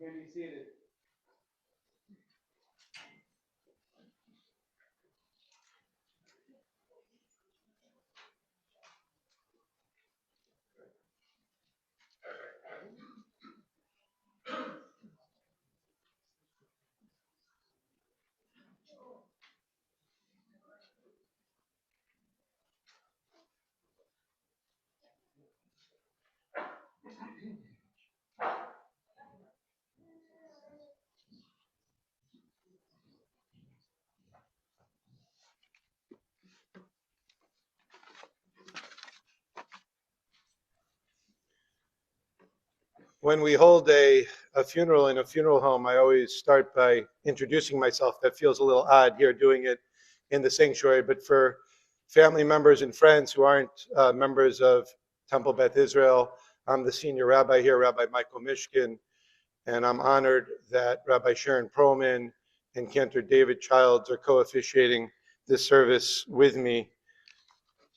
Can be seated. When we hold a funeral in a funeral home, I always start by introducing myself. That feels a little odd here doing it in the sanctuary, but for family members and friends who aren't members of Temple Beth Israel, I'm the senior rabbi here, Rabbi Michael Mishkin, and I'm honored that Rabbi Sharon Perlman and Cantor David Childs are co-officiating this service with me.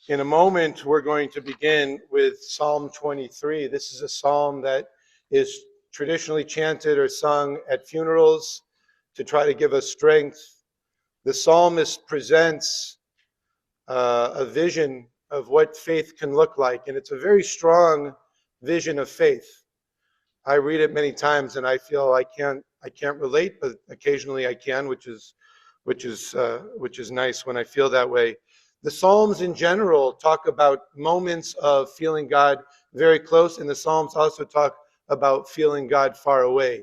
In a moment, we're going to begin with Psalm 23. This is a psalm that is traditionally chanted or sung at funerals to try to give us strength. The psalmist presents a vision of what faith can look like, and it's a very strong vision of faith. I read it many times, and I feel I can't relate, but occasionally I can, which is nice when I feel that way. The Psalms in general talk about moments of feeling God very close, and the Psalms also talk about feeling God far away.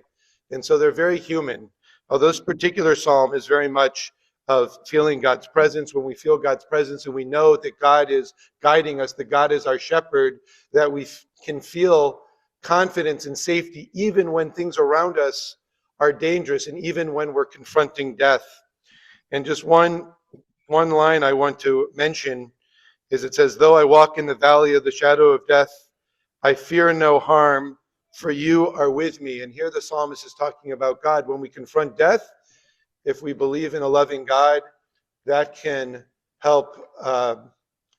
And so they're very human. Although this particular psalm is very much of feeling God's presence, when we feel God's presence and we know that God is guiding us, that God is our shepherd, that we can feel confidence and safety even when things around us are dangerous and even when we're confronting death. And just one line I want to mention is it says, "Though I walk in the valley of the shadow of death, I fear no harm, for you are with me." And here the psalmist is talking about God. When we confront death, if we believe in a loving God, that can help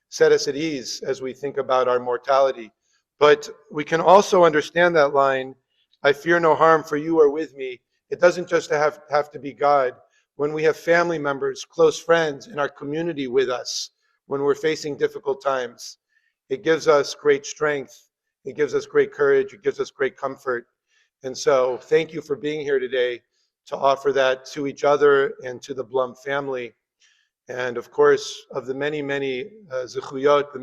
set us at ease as we think about our mortality. But we can also understand that line, "I fear no harm, for you are with me." It doesn't just have to be God. When we have family members, close friends in our community with us, when we're facing difficult times, it gives us great strength. It gives us great courage. It gives us great comfort. And so thank you for being here today to offer that to each other and to the Blum family. And of course, of the many zechuyot, the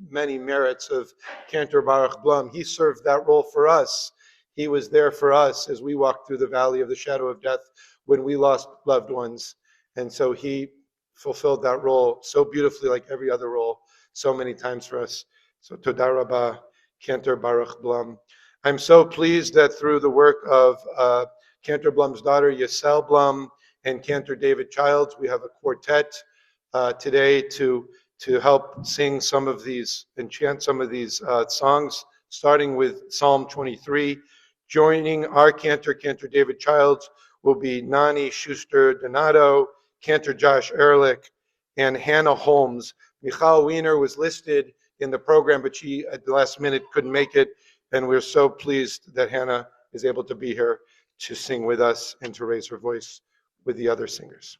many merits of Cantor Baruch Blum, he served that role for us. He was there for us as we walked through the valley of the shadow of death when we lost loved ones. And so he fulfilled that role so beautifully, like every other role, so many times for us. So Toda Rabah, Cantor Baruch Blum. I'm so pleased that through the work of Cantor Blum's daughter, Yesel Blum, and Cantor David Childs, we have a quartet today to help sing some of these and chant some of these songs, starting with Psalm 23. Joining our Cantor David Childs, will be Nani Schuster Donato, Cantor Josh Ehrlich, and Hannah Holmes. Michal Wiener was listed in the program, but she at the last minute couldn't make it, and we're so pleased that Hannah is able to be here to sing with us and to raise her voice with the other singers.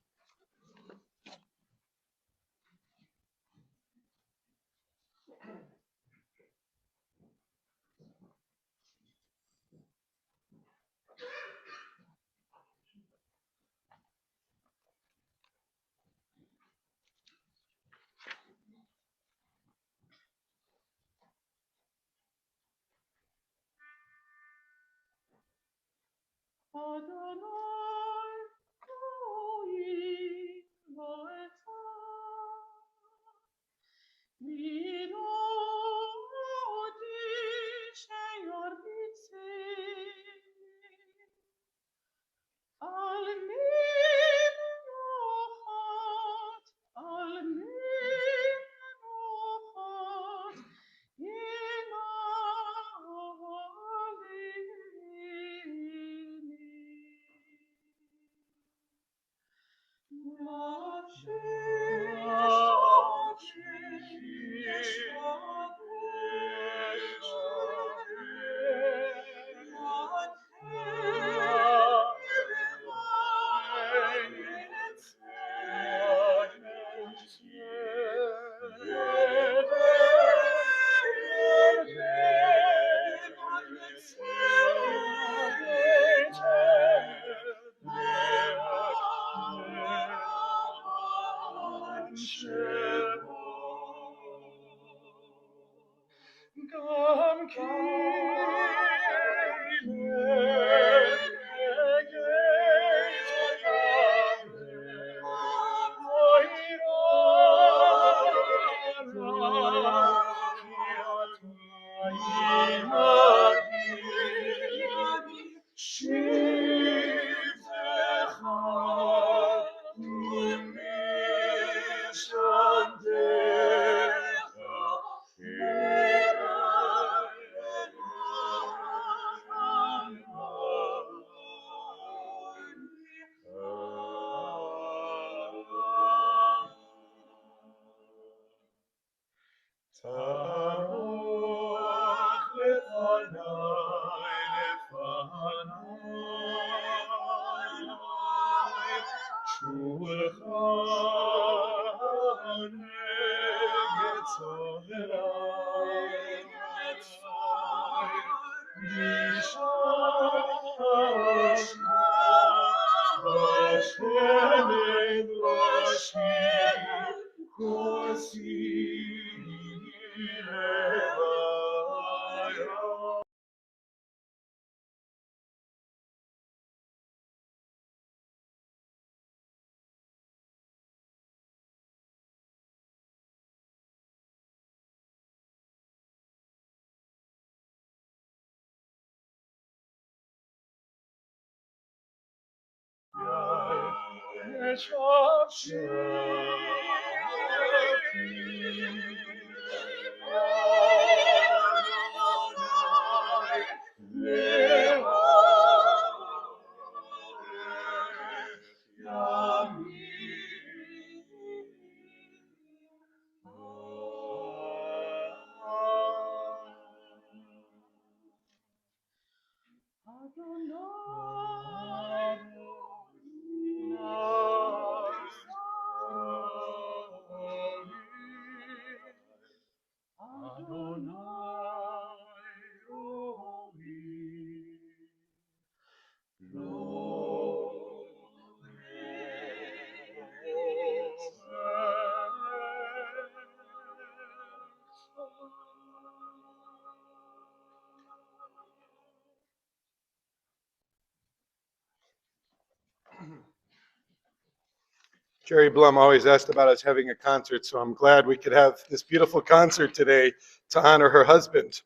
Jerry Blum always asked about us having a concert, so I'm glad we could have this beautiful concert today to honor her husband.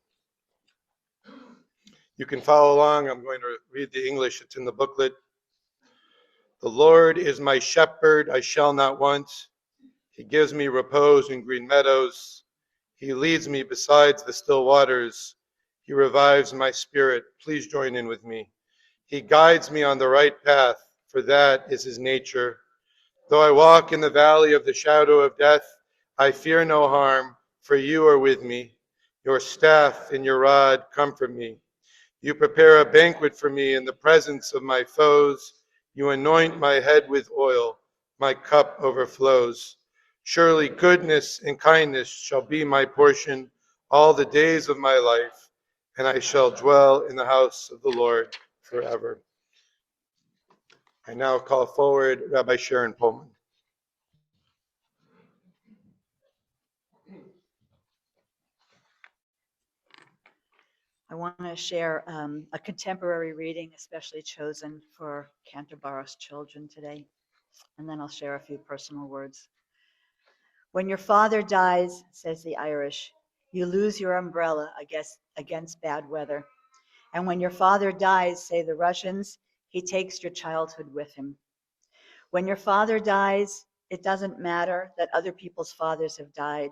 You can follow along. I'm going to read the English. It's in the booklet. The Lord is my shepherd, I shall not want. He gives me repose in green meadows. He leads me beside the still waters. He revives my spirit. Please join in with me. He guides me on the right path, for that is his nature. Though I walk in the valley of the shadow of death, I fear no harm, for you are with me. Your staff and your rod comfort me. You prepare a banquet for me in the presence of my foes. You anoint my head with oil. My cup overflows. Surely goodness and kindness shall be my portion all the days of my life, and I shall dwell in the house of the Lord forever. I now call forward Rabbi Sharon Pullman. I want to share a contemporary reading, especially chosen for Cantor Baruch's children today, and then I'll share a few personal words. When your father dies, says the Irish, you lose your umbrella against bad weather. And when your father dies, say the Russians, he takes your childhood with him. When your father dies, it doesn't matter that other people's fathers have died,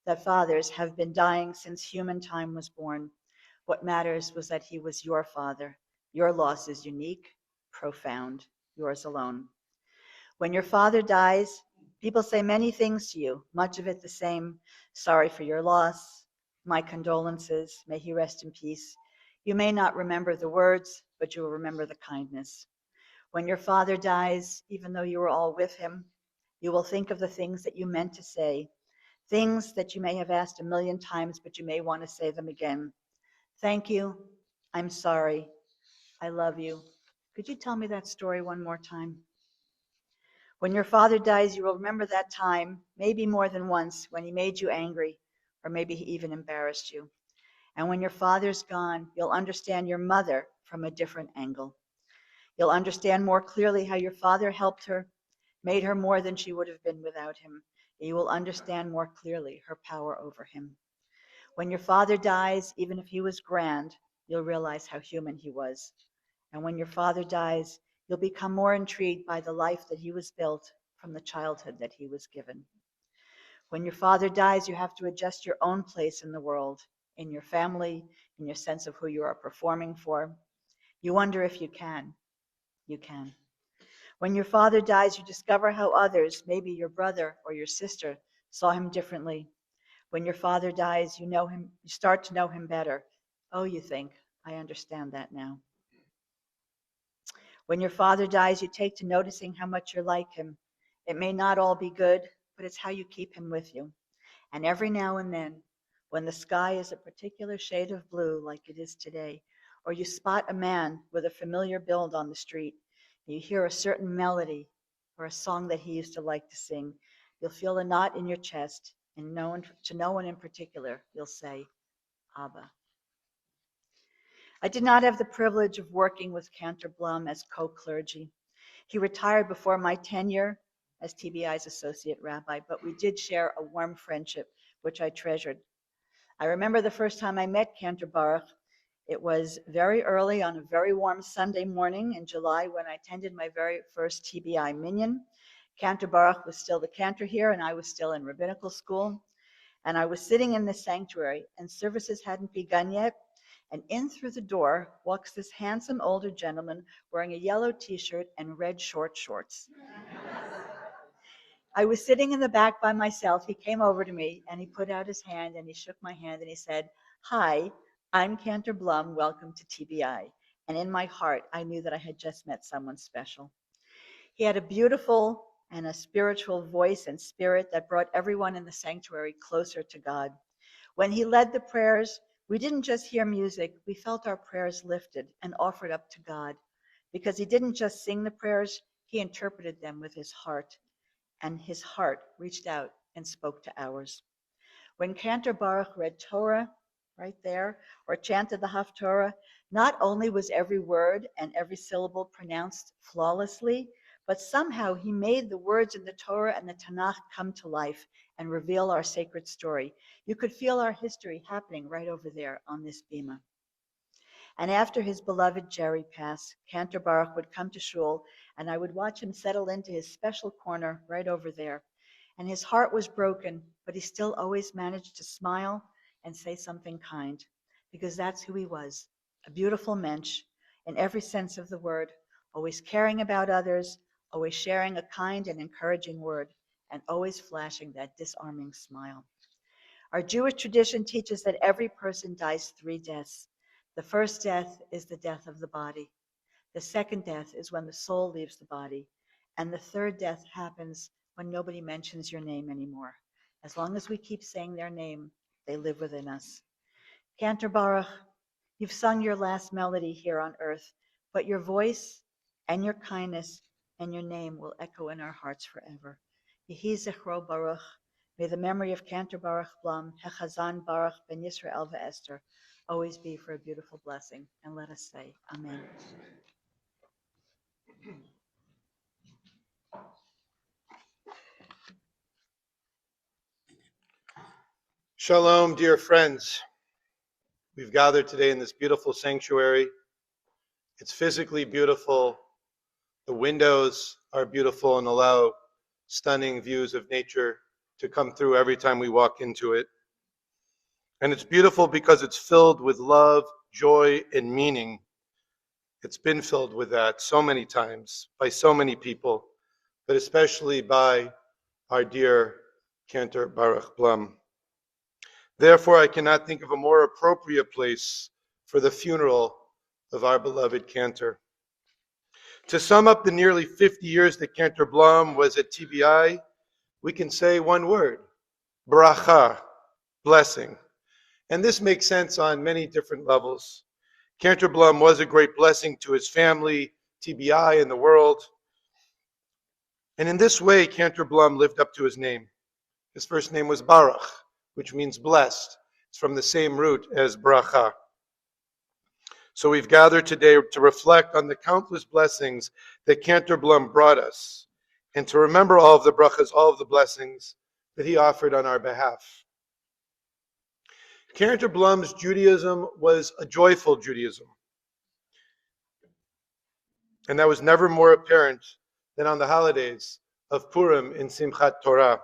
that fathers have been dying since human time was born. What matters was that he was your father. Your loss is unique, profound, yours alone. When your father dies, people say many things to you, much of it the same. Sorry for your loss. My condolences. May he rest in peace. You may not remember the words, but you will remember the kindness. When your father dies, even though you were all with him, you will think of the things that you meant to say, things that you may have asked a million times, but you may want to say them again. Thank you. I'm sorry. I love you. Could you tell me that story one more time? When your father dies, you will remember that time, maybe more than once, when he made you angry, or maybe he even embarrassed you. And when your father's gone, you'll understand your mother from a different angle. You'll understand more clearly how your father helped her, made her more than she would have been without him. You will understand more clearly her power over him. When your father dies, even if he was grand, you'll realize how human he was. And when your father dies, you'll become more intrigued by the life that he was built from the childhood that he was given. When your father dies, you have to adjust your own place in the world, in your family, in your sense of who you are performing for. You wonder if you can. You can. When your father dies, you discover how others, maybe your brother or your sister, saw him differently. When your father dies, you know him, you start to know him better. Oh, you think, I understand that now. When your father dies, you take to noticing how much you're like him. It may not all be good, but it's how you keep him with you. And every now and then, when the sky is a particular shade of blue like it is today, or you spot a man with a familiar build on the street, and you hear a certain melody or a song that he used to like to sing, you'll feel a knot in your chest, and to no one in particular, you'll say, Abba. I did not have the privilege of working with Cantor Blum as co-clergy. He retired before my tenure as TBI's associate rabbi, but we did share a warm friendship, which I treasured. I remember the first time I met Cantor Baruch. It was very early on a very warm Sunday morning in July when I attended my very first TBI minyan. Cantor Baruch was still the cantor here, and I was still in rabbinical school. And I was sitting in the sanctuary, and services hadn't begun yet. And in through the door walks this handsome older gentleman wearing a yellow t-shirt and red short shorts. I was sitting in the back by myself. He came over to me and he put out his hand and he shook my hand and he said, "Hi, I'm Cantor Blum. Welcome to TBI." And in my heart, I knew that I had just met someone special. He had a beautiful and a spiritual voice and spirit that brought everyone in the sanctuary closer to God. When he led the prayers, we didn't just hear music, we felt our prayers lifted and offered up to God. Because he didn't just sing the prayers, he interpreted them with his heart. And his heart reached out and spoke to ours. When Cantor Baruch read Torah right there, or chanted the Haftorah, not only was every word and every syllable pronounced flawlessly, but somehow he made the words in the Torah and the Tanakh come to life and reveal our sacred story. You could feel our history happening right over there on this bima. And after his beloved Jerry passed, Cantor Baruch would come to shul, and I would watch him settle into his special corner right over there. And his heart was broken, but he still always managed to smile and say something kind, because that's who he was, a beautiful mensch in every sense of the word, always caring about others, always sharing a kind and encouraging word, and always flashing that disarming smile. Our Jewish tradition teaches that every person dies 3 deaths. The first death is the death of the body. The second death is when the soul leaves the body. And the third death happens when nobody mentions your name anymore. As long as we keep saying their name, they live within us. Cantor Baruch, you've sung your last melody here on earth, but your voice and your kindness and your name will echo in our hearts forever. Yehi Zechro Baruch. May the memory of Cantor Baruch Blum, Hechazan Baruch Ben Yisrael Ve'Esther, always be for a beautiful blessing. And let us say, Amen. Shalom, dear friends. We've gathered today in this beautiful sanctuary. It's physically beautiful. The windows are beautiful and allow stunning views of nature to come through every time we walk into it. And it's beautiful because it's filled with love, joy, and meaning. It's been filled with that so many times by so many people, but especially by our dear Cantor Baruch Blum. Therefore, I cannot think of a more appropriate place for the funeral of our beloved Cantor. To sum up the nearly 50 years that Cantor Blum was at TBI, we can say one word: bracha, blessing. And this makes sense on many different levels. Cantor Blum was a great blessing to his family, TBI, and the world. And in this way, Cantor Blum lived up to his name. His first name was Baruch, which means blessed. It's from the same root as bracha. So we've gathered today to reflect on the countless blessings that Cantor Blum brought us, and to remember all of the brachas, all of the blessings that he offered on our behalf. Cantor Blum's Judaism was a joyful Judaism. And that was never more apparent than on the holidays of Purim in Simchat Torah.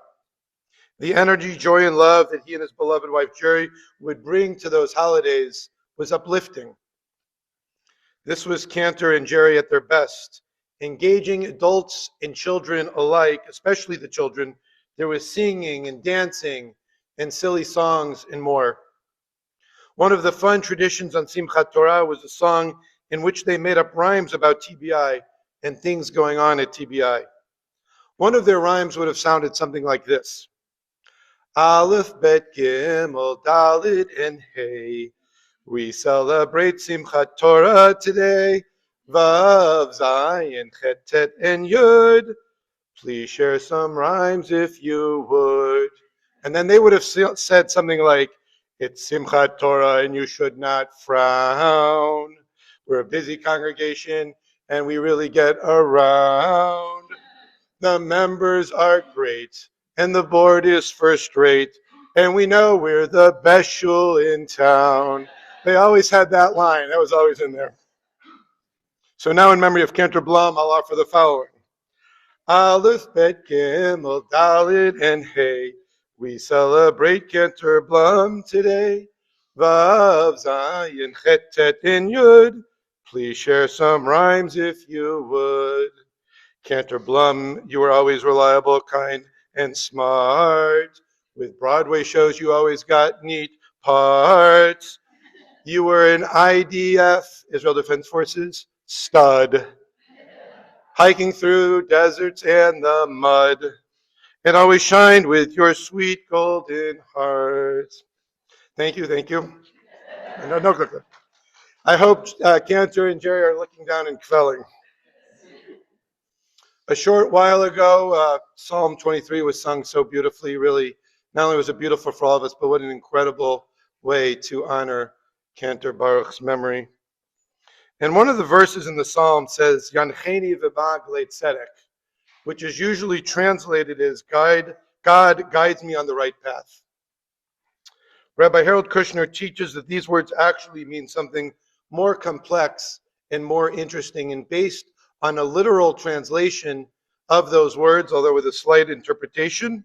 The energy, joy, and love that he and his beloved wife Jerry would bring to those holidays was uplifting. This was Cantor and Jerry at their best, engaging adults and children alike, especially the children. There was singing and dancing and silly songs and more. One of the fun traditions on Simchat Torah was a song in which they made up rhymes about TBI and things going on at TBI. One of their rhymes would have sounded something like this. Aleph, Bet, Gimel, Dalet, and Hey. We celebrate Simchat Torah today. Vav, Zayin, Chet, Tet, and Yud. Please share some rhymes if you would. And then they would have said something like, it's Simchat Torah and you should not frown. We're a busy congregation and we really get around. The members are great and the board is first rate. And we know we're the best shul in town. They always had that line. That was always in there. So now in memory of Cantor Blum, I'll offer the following. Aleph, Bet, Gimel, Dalet, and Hey. We celebrate Cantor Blum today. Vav, Zayin, Chet, Tet, and Yud. Please share some rhymes if you would. Cantor Blum, you were always reliable, kind, and smart. With Broadway shows, you always got neat parts. You were an IDF, Israel Defense Forces, stud. Hiking through deserts and the mud, and always shined with your sweet golden heart. Thank you, thank you. No. I hope Cantor and Jerry are looking down and quelling. A short while ago, Psalm 23 was sung so beautifully. Really, not only was it beautiful for all of us, but what an incredible way to honor Cantor Baruch's memory. And one of the verses in the psalm says, Yancheni v'ba'ag le'tzedek, which is usually translated as God guides me on the right path. Rabbi Harold Kushner teaches that these words actually mean something more complex and more interesting, and based on a literal translation of those words, although with a slight interpretation,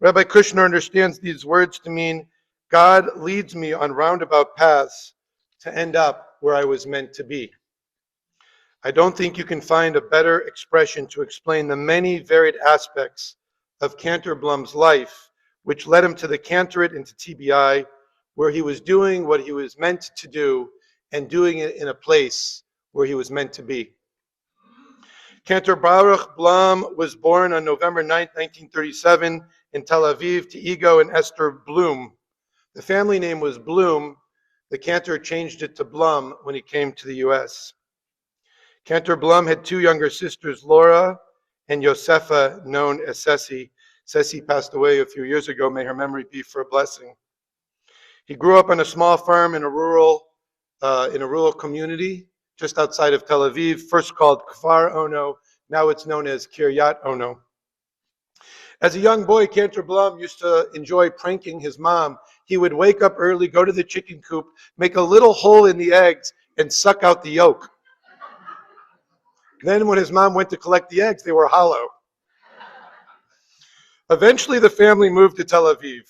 Rabbi Kushner understands these words to mean God leads me on roundabout paths to end up where I was meant to be. I don't think you can find a better expression to explain the many varied aspects of Cantor Blum's life, which led him to the cantorate and to TBI, where he was doing what he was meant to do and doing it in a place where he was meant to be. Cantor Baruch Blum was born on November 9, 1937 in Tel Aviv to Ego and Esther Blum. The family name was Blum. The Cantor changed it to Blum when he came to the U.S. Cantor Blum had two younger sisters, Laura and Josefa, known as Ceci. Ceci passed away a few years ago. May her memory be for a blessing. He grew up on a small farm in a rural community just outside of Tel Aviv, first called Kfar Ono. Now it's known as Kiryat Ono. As a young boy, Cantor Blum used to enjoy pranking his mom. He would wake up early, go to the chicken coop, make a little hole in the eggs, and suck out the yolk. Then when his mom went to collect the eggs, they were hollow. Eventually, the family moved to Tel Aviv.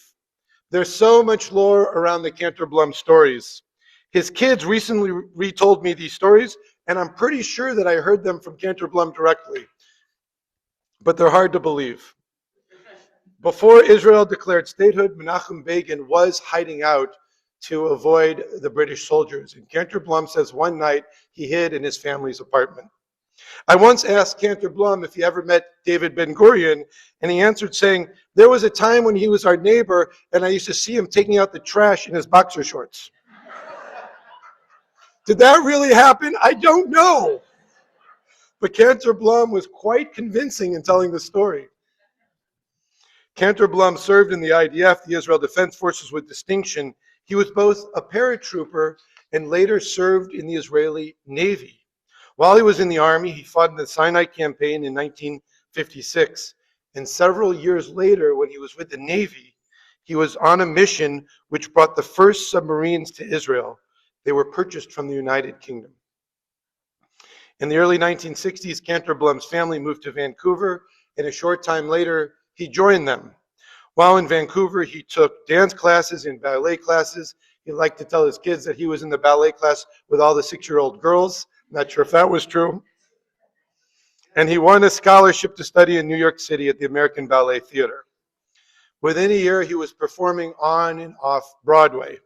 There's so much lore around the Cantor Blum stories. His kids recently retold me these stories, and I'm pretty sure that I heard them from Cantor Blum directly. But they're hard to believe. Before Israel declared statehood, Menachem Begin was hiding out to avoid the British soldiers. And Cantor Blum says one night he hid in his family's apartment. I once asked Cantor Blum if he ever met David Ben-Gurion, and he answered saying, there was a time when he was our neighbor, and I used to see him taking out the trash in his boxer shorts. Did that really happen? I don't know. But Cantor Blum was quite convincing in telling the story. Cantor Blum served in the IDF, the Israel Defense Forces, with distinction. He was both a paratrooper and later served in the Israeli Navy. While he was in the Army, he fought in the Sinai Campaign in 1956. And several years later, when he was with the Navy, he was on a mission which brought the first submarines to Israel. They were purchased from the United Kingdom. In the early 1960s, Cantor Blum's family moved to Vancouver, and a short time later, he joined them. While in Vancouver, he took dance classes and ballet classes. He liked to tell his kids that he was in the ballet class with all the 6-year-old girls. Not sure if that was true. And he won a scholarship to study in New York City at the American Ballet Theater. Within a year, he was performing on and off Broadway.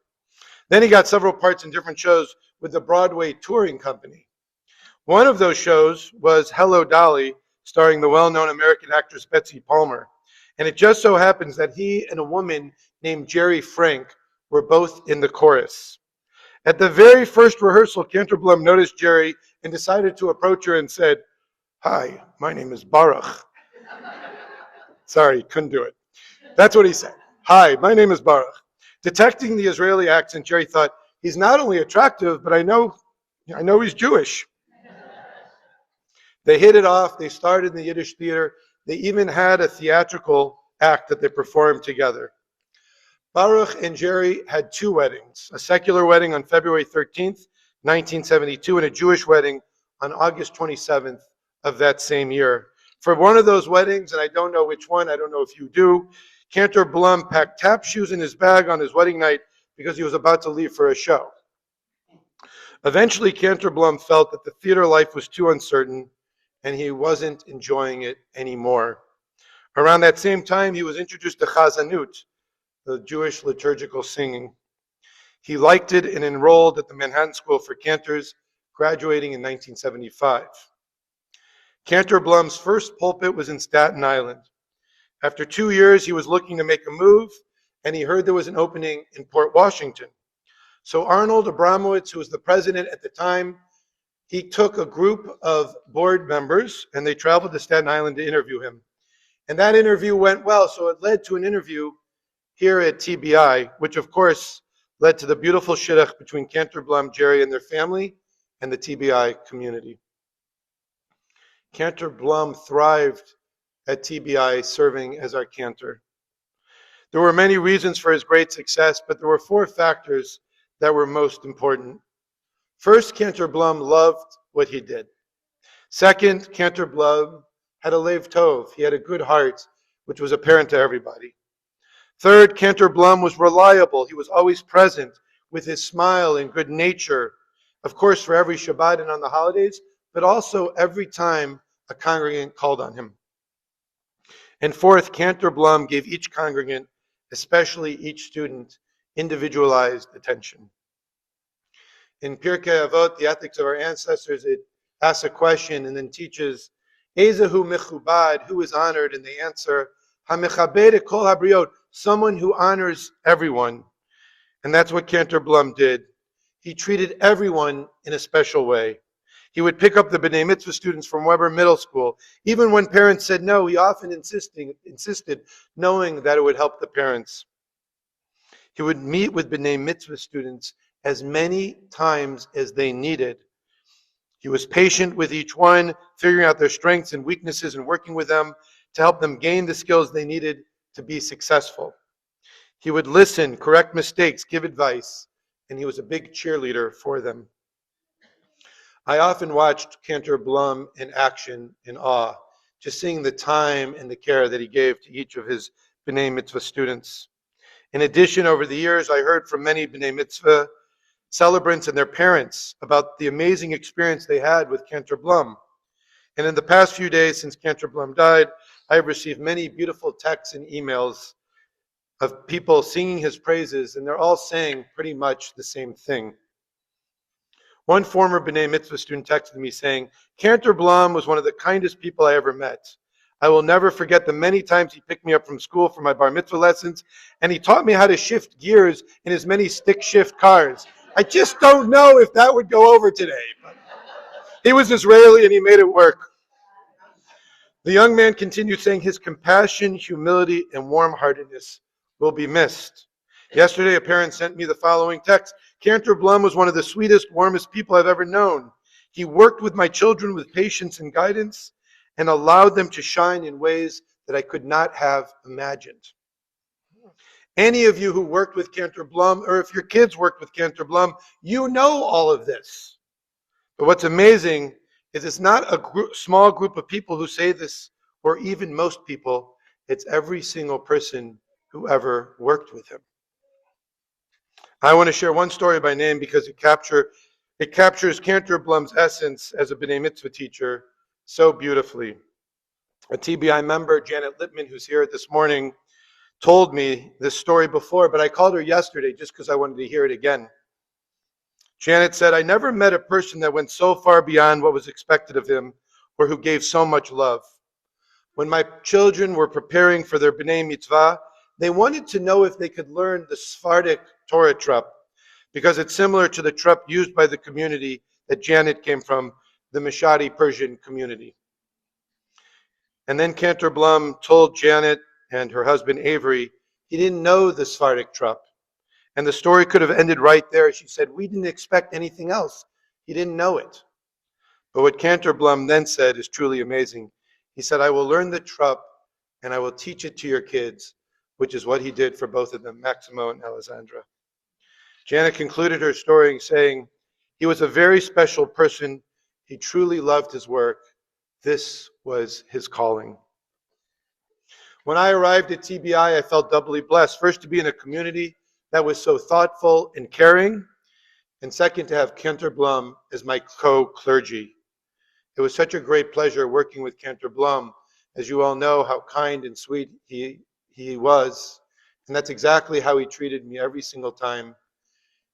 Then he got several parts in different shows with the Broadway touring company. One of those shows was Hello, Dolly, starring the well-known American actress Betsy Palmer. And it just so happens that he and a woman named Jerry Frank were both in the chorus. At the very first rehearsal, Cantor Blum noticed Jerry and decided to approach her and said, "Hi, my name is Baruch." Sorry, couldn't do it. That's what he said. "Hi, my name is Baruch." Detecting the Israeli accent, Jerry thought, he's not only attractive, but I know he's Jewish. They hit it off. They started in the Yiddish theater. They even had a theatrical act that they performed together. Baruch and Jerry had two weddings, a secular wedding on February 13th, 1972, and a Jewish wedding on August 27th of that same year. For one of those weddings, and I don't know which one, I don't know if you do, Cantor Blum packed tap shoes in his bag on his wedding night because he was about to leave for a show. Eventually, Cantor Blum felt that the theater life was too uncertain and he wasn't enjoying it anymore. Around that same time, he was introduced to Chazanut, the Jewish liturgical singing. He liked it and enrolled at the Manhattan School for Cantors, graduating in 1975. Cantor Blum's first pulpit was in Staten Island. After 2 years, he was looking to make a move, and he heard there was an opening in Port Washington. So Arnold Abramowitz, who was the president at the time, he took a group of board members, and they traveled to Staten Island to interview him. And that interview went well, so it led to an interview here at TBI, which of course led to the beautiful shidduch between Cantor Blum, Jerry, and their family, and the TBI community. Cantor Blum thrived at TBI, serving as our cantor. There were many reasons for his great success, but there were 4 factors that were most important. First, Cantor Blum loved what he did. Second, Cantor Blum had a lev tov. He had a good heart, which was apparent to everybody. Third, Cantor Blum was reliable. He was always present with his smile and good nature, of course, for every Shabbat and on the holidays, but also every time a congregant called on him. And fourth, Cantor Blum gave each congregant, especially each student, individualized attention. In Pirkei Avot, the ethics of our ancestors, it asks a question and then teaches, Ezehu mechubad, who is honored? And they answer, HaMechabed kol habriot, someone who honors everyone. And that's what Cantor Blum did. He treated everyone in a special way. He would pick up the B'nai Mitzvah students from Weber Middle School. Even when parents said no, he often insisted, knowing that it would help the parents. He would meet with B'nai Mitzvah students as many times as they needed. He was patient with each one, figuring out their strengths and weaknesses and working with them to help them gain the skills they needed to be successful. He would listen, correct mistakes, give advice, and he was a big cheerleader for them. I often watched Cantor Blum in action in awe, just seeing the time and the care that he gave to each of his B'nai Mitzvah students. In addition, over the years, I heard from many B'nai Mitzvah celebrants and their parents about the amazing experience they had with Cantor Blum. And in the past few days since Cantor Blum died, I have received many beautiful texts and emails of people singing his praises, and they're all saying pretty much the same thing. One former B'nai Mitzvah student texted me saying, Cantor Blum was one of the kindest people I ever met. I will never forget the many times he picked me up from school for my bar mitzvah lessons, and he taught me how to shift gears in his many stick shift cars. I just don't know if that would go over today. But he was Israeli and he made it work. The young man continued saying his compassion, humility, and warm-heartedness will be missed. Yesterday, a parent sent me the following text. Cantor Blum was one of the sweetest, warmest people I've ever known. He worked with my children with patience and guidance and allowed them to shine in ways that I could not have imagined. Any of you who worked with Cantor Blum, or if your kids worked with Cantor Blum, you know all of this. But what's amazing is it's not a small group of people who say this, or even most people. It's every single person who ever worked with him. I want to share one story by name because it captures Cantor Blum's essence as a B'nai Mitzvah teacher so beautifully. A TBI member, Janet Lippman, who's here this morning, told me this story before, but I called her yesterday just because I wanted to hear it again. Janet said, I never met a person that went so far beyond what was expected of him or who gave so much love. When my children were preparing for their B'nai Mitzvah, they wanted to know if they could learn the Sephardic Torah trup, because it's similar to the trup used by the community that Janet came from, the Mashadi Persian community. And then Cantor Blum told Janet and her husband Avery he didn't know the Sephardic trup. And the story could have ended right there. She said, we didn't expect anything else. He didn't know it. But what Cantor Blum then said is truly amazing. He said, I will learn the trup and I will teach it to your kids, which is what he did for both of them, Maximo and Alessandra. Janet concluded her story saying, he was a very special person. He truly loved his work. This was his calling. When I arrived at TBI, I felt doubly blessed. First, to be in a community that was so thoughtful and caring, and second, to have Cantor Blum as my co-clergy. It was such a great pleasure working with Cantor Blum. As you all know, how kind and sweet he was, and that's exactly how he treated me every single time.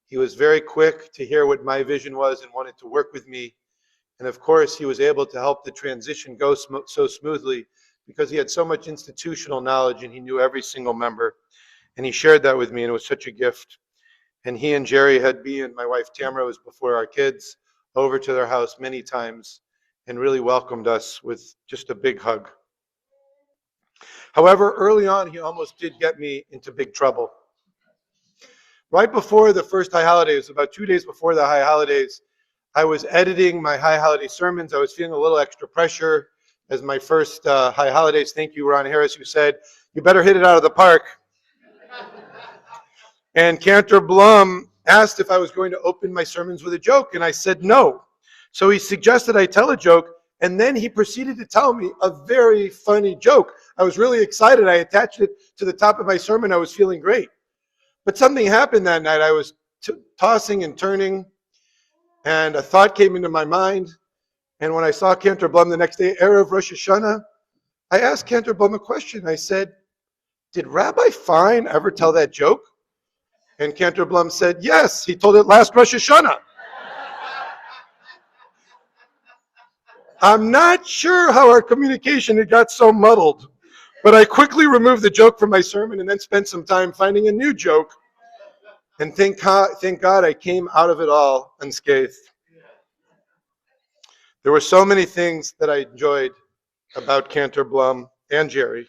He was very quick to hear what my vision was and wanted to work with me. And of course, he was able to help the transition go so smoothly because he had so much institutional knowledge and he knew every single member. And he shared that with me, and it was such a gift. And he and Jerry had me and my wife Tamara, was before our kids, over to their house many times and really welcomed us with just a big hug. However, early on, he almost did get me into big trouble. Right before the first high holidays, about 2 days before the high holidays, I was editing my high holiday sermons. I was feeling a little extra pressure as my first high holidays. Thank you, Ron Harris, who said, you better hit it out of the park. And Cantor Blum asked if I was going to open my sermons with a joke, and I said no. So he suggested I tell a joke, and then he proceeded to tell me a very funny joke. I was really excited. I attached it to the top of my sermon. I was feeling great. But something happened that night. I was tossing and turning, and a thought came into my mind. And when I saw Cantor Blum the next day, Erev Rosh Hashanah, I asked Cantor Blum a question. I said, did Rabbi Fine ever tell that joke? And Cantor Blum said, yes, he told it last Rosh Hashanah. I'm not sure how our communication had got so muddled, but I quickly removed the joke from my sermon and then spent some time finding a new joke. And thank God I came out of it all unscathed. There were so many things that I enjoyed about Cantor Blum and Jerry.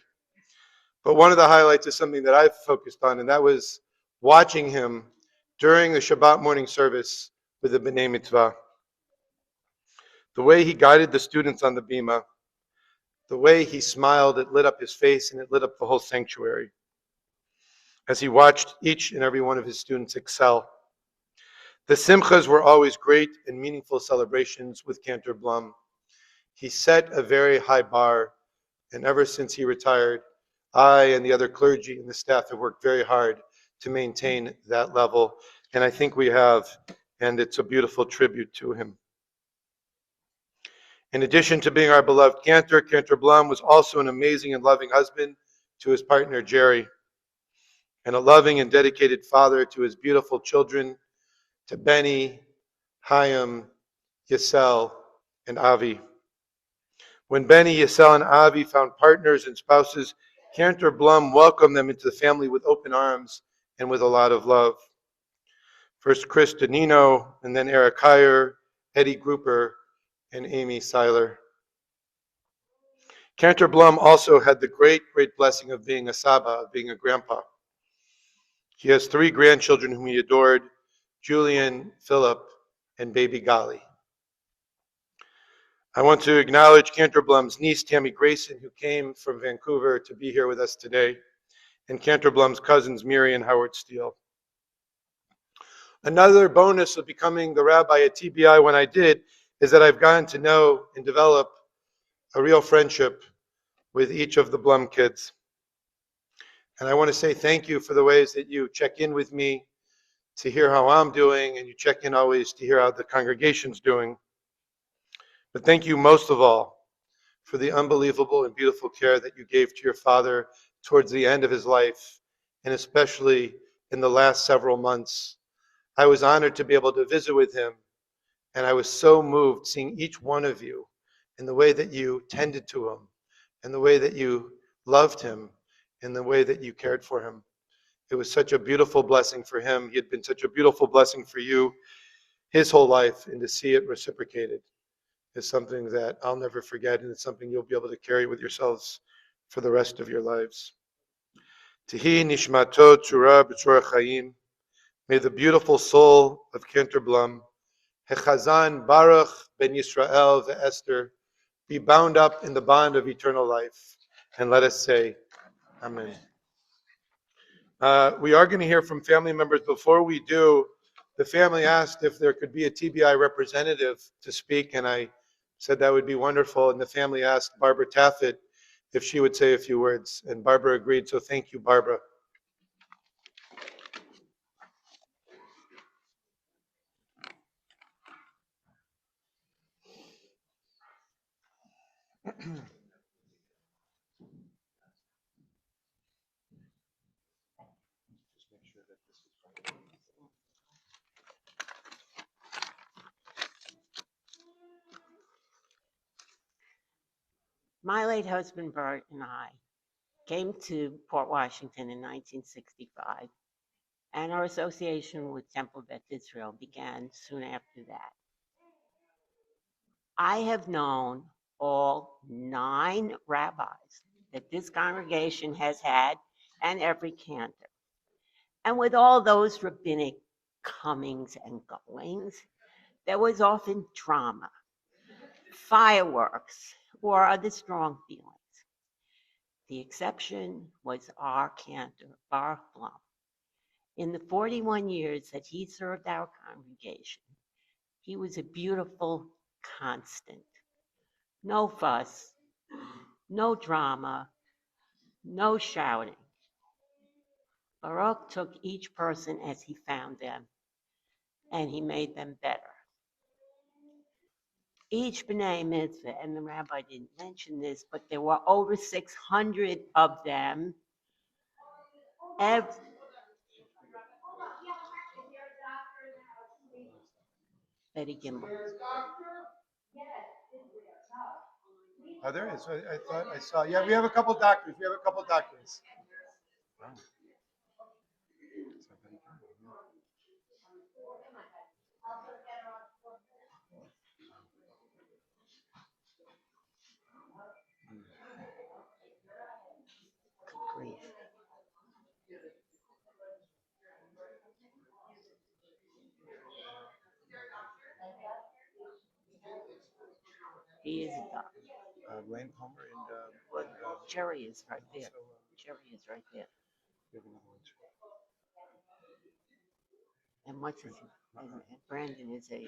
But one of the highlights is something that I've focused on, and that was watching him during the Shabbat morning service with the B'nai Mitzvah. The way he guided the students on the bima, the way he smiled, it lit up his face and it lit up the whole sanctuary as he watched each and every one of his students excel. The simchas were always great and meaningful celebrations with Cantor Blum. He set a very high bar, and ever since he retired, I and the other clergy and the staff have worked very hard to maintain that level, and I think we have, and it's a beautiful tribute to him. In addition to being our beloved Cantor, Cantor Blum was also an amazing and loving husband to his partner Jerry, and a loving and dedicated father to his beautiful children, to Benny, Chaim, Yisel, and Avi. When Benny, Yisel, and Avi found partners and spouses, Cantor Blum welcomed them into the family with open arms and with a lot of love. First Chris Danino, and then Eric Heyer, Eddie Grouper, and Amy Seiler. Cantor Blum also had the great blessing of being a Saba, of being a grandpa. He has 3 grandchildren whom he adored, Julian, Philip, and baby Gali. I want to acknowledge Cantor Blum's niece, Tammy Grayson, who came from Vancouver to be here with us today, and Cantor Blum's cousins, Miri and Howard Steele. Another bonus of becoming the rabbi at TBI when I did is that I've gotten to know and develop a real friendship with each of the Blum kids. And I want to say thank you for the ways that you check in with me to hear how I'm doing, and you check in always to hear how the congregation's doing. But thank you most of all for the unbelievable and beautiful care that you gave to your father towards the end of his life, and especially in the last several months. I was honored to be able to visit with him, and I was so moved seeing each one of you in the way that you tended to him, in the way that you loved him, in the way that you cared for him. It was such a beautiful blessing for him. He had been such a beautiful blessing for you his whole life, and to see it reciprocated is something that I'll never forget, and it's something you'll be able to carry with yourselves for the rest of your lives. Tihi nishmato tzura b'tzura chayim. May the beautiful soul of Cantor Blum, Hechazan Baruch ben Yisrael ve'Esther, be bound up in the bond of eternal life. And let us say, Amen. We are going to hear from family members. Before we do, the family asked if there could be a TBI representative to speak, and I said that would be wonderful. And the family asked Barbara Taffet if she would say a few words, and Barbara agreed. So thank you, Barbara. My late husband Bert and I came to Port Washington in 1965, and our association with Temple Beth Israel began soon after that. I have known all 9 rabbis that this congregation has had, and every cantor. And with all those rabbinic comings and goings, there was often drama, fireworks, or other strong feelings. The exception was our cantor, Baruch Blum. In the 41 years that he served our congregation, he was a beautiful constant. No fuss, no drama, no shouting. Baruch took each person as he found them, and he made them better. Each B'nai Mitzvah, and the rabbi didn't mention this, but there were over 600 of them. Betty Gimbel. Oh, there is. I thought I saw. Yeah, we have a couple doctors. We have a couple doctors. Wow. Grief. He is a doctor. Blaine Palmer Well, Jerry is right there. Jerry is right there. And what's his? And Brandon is a.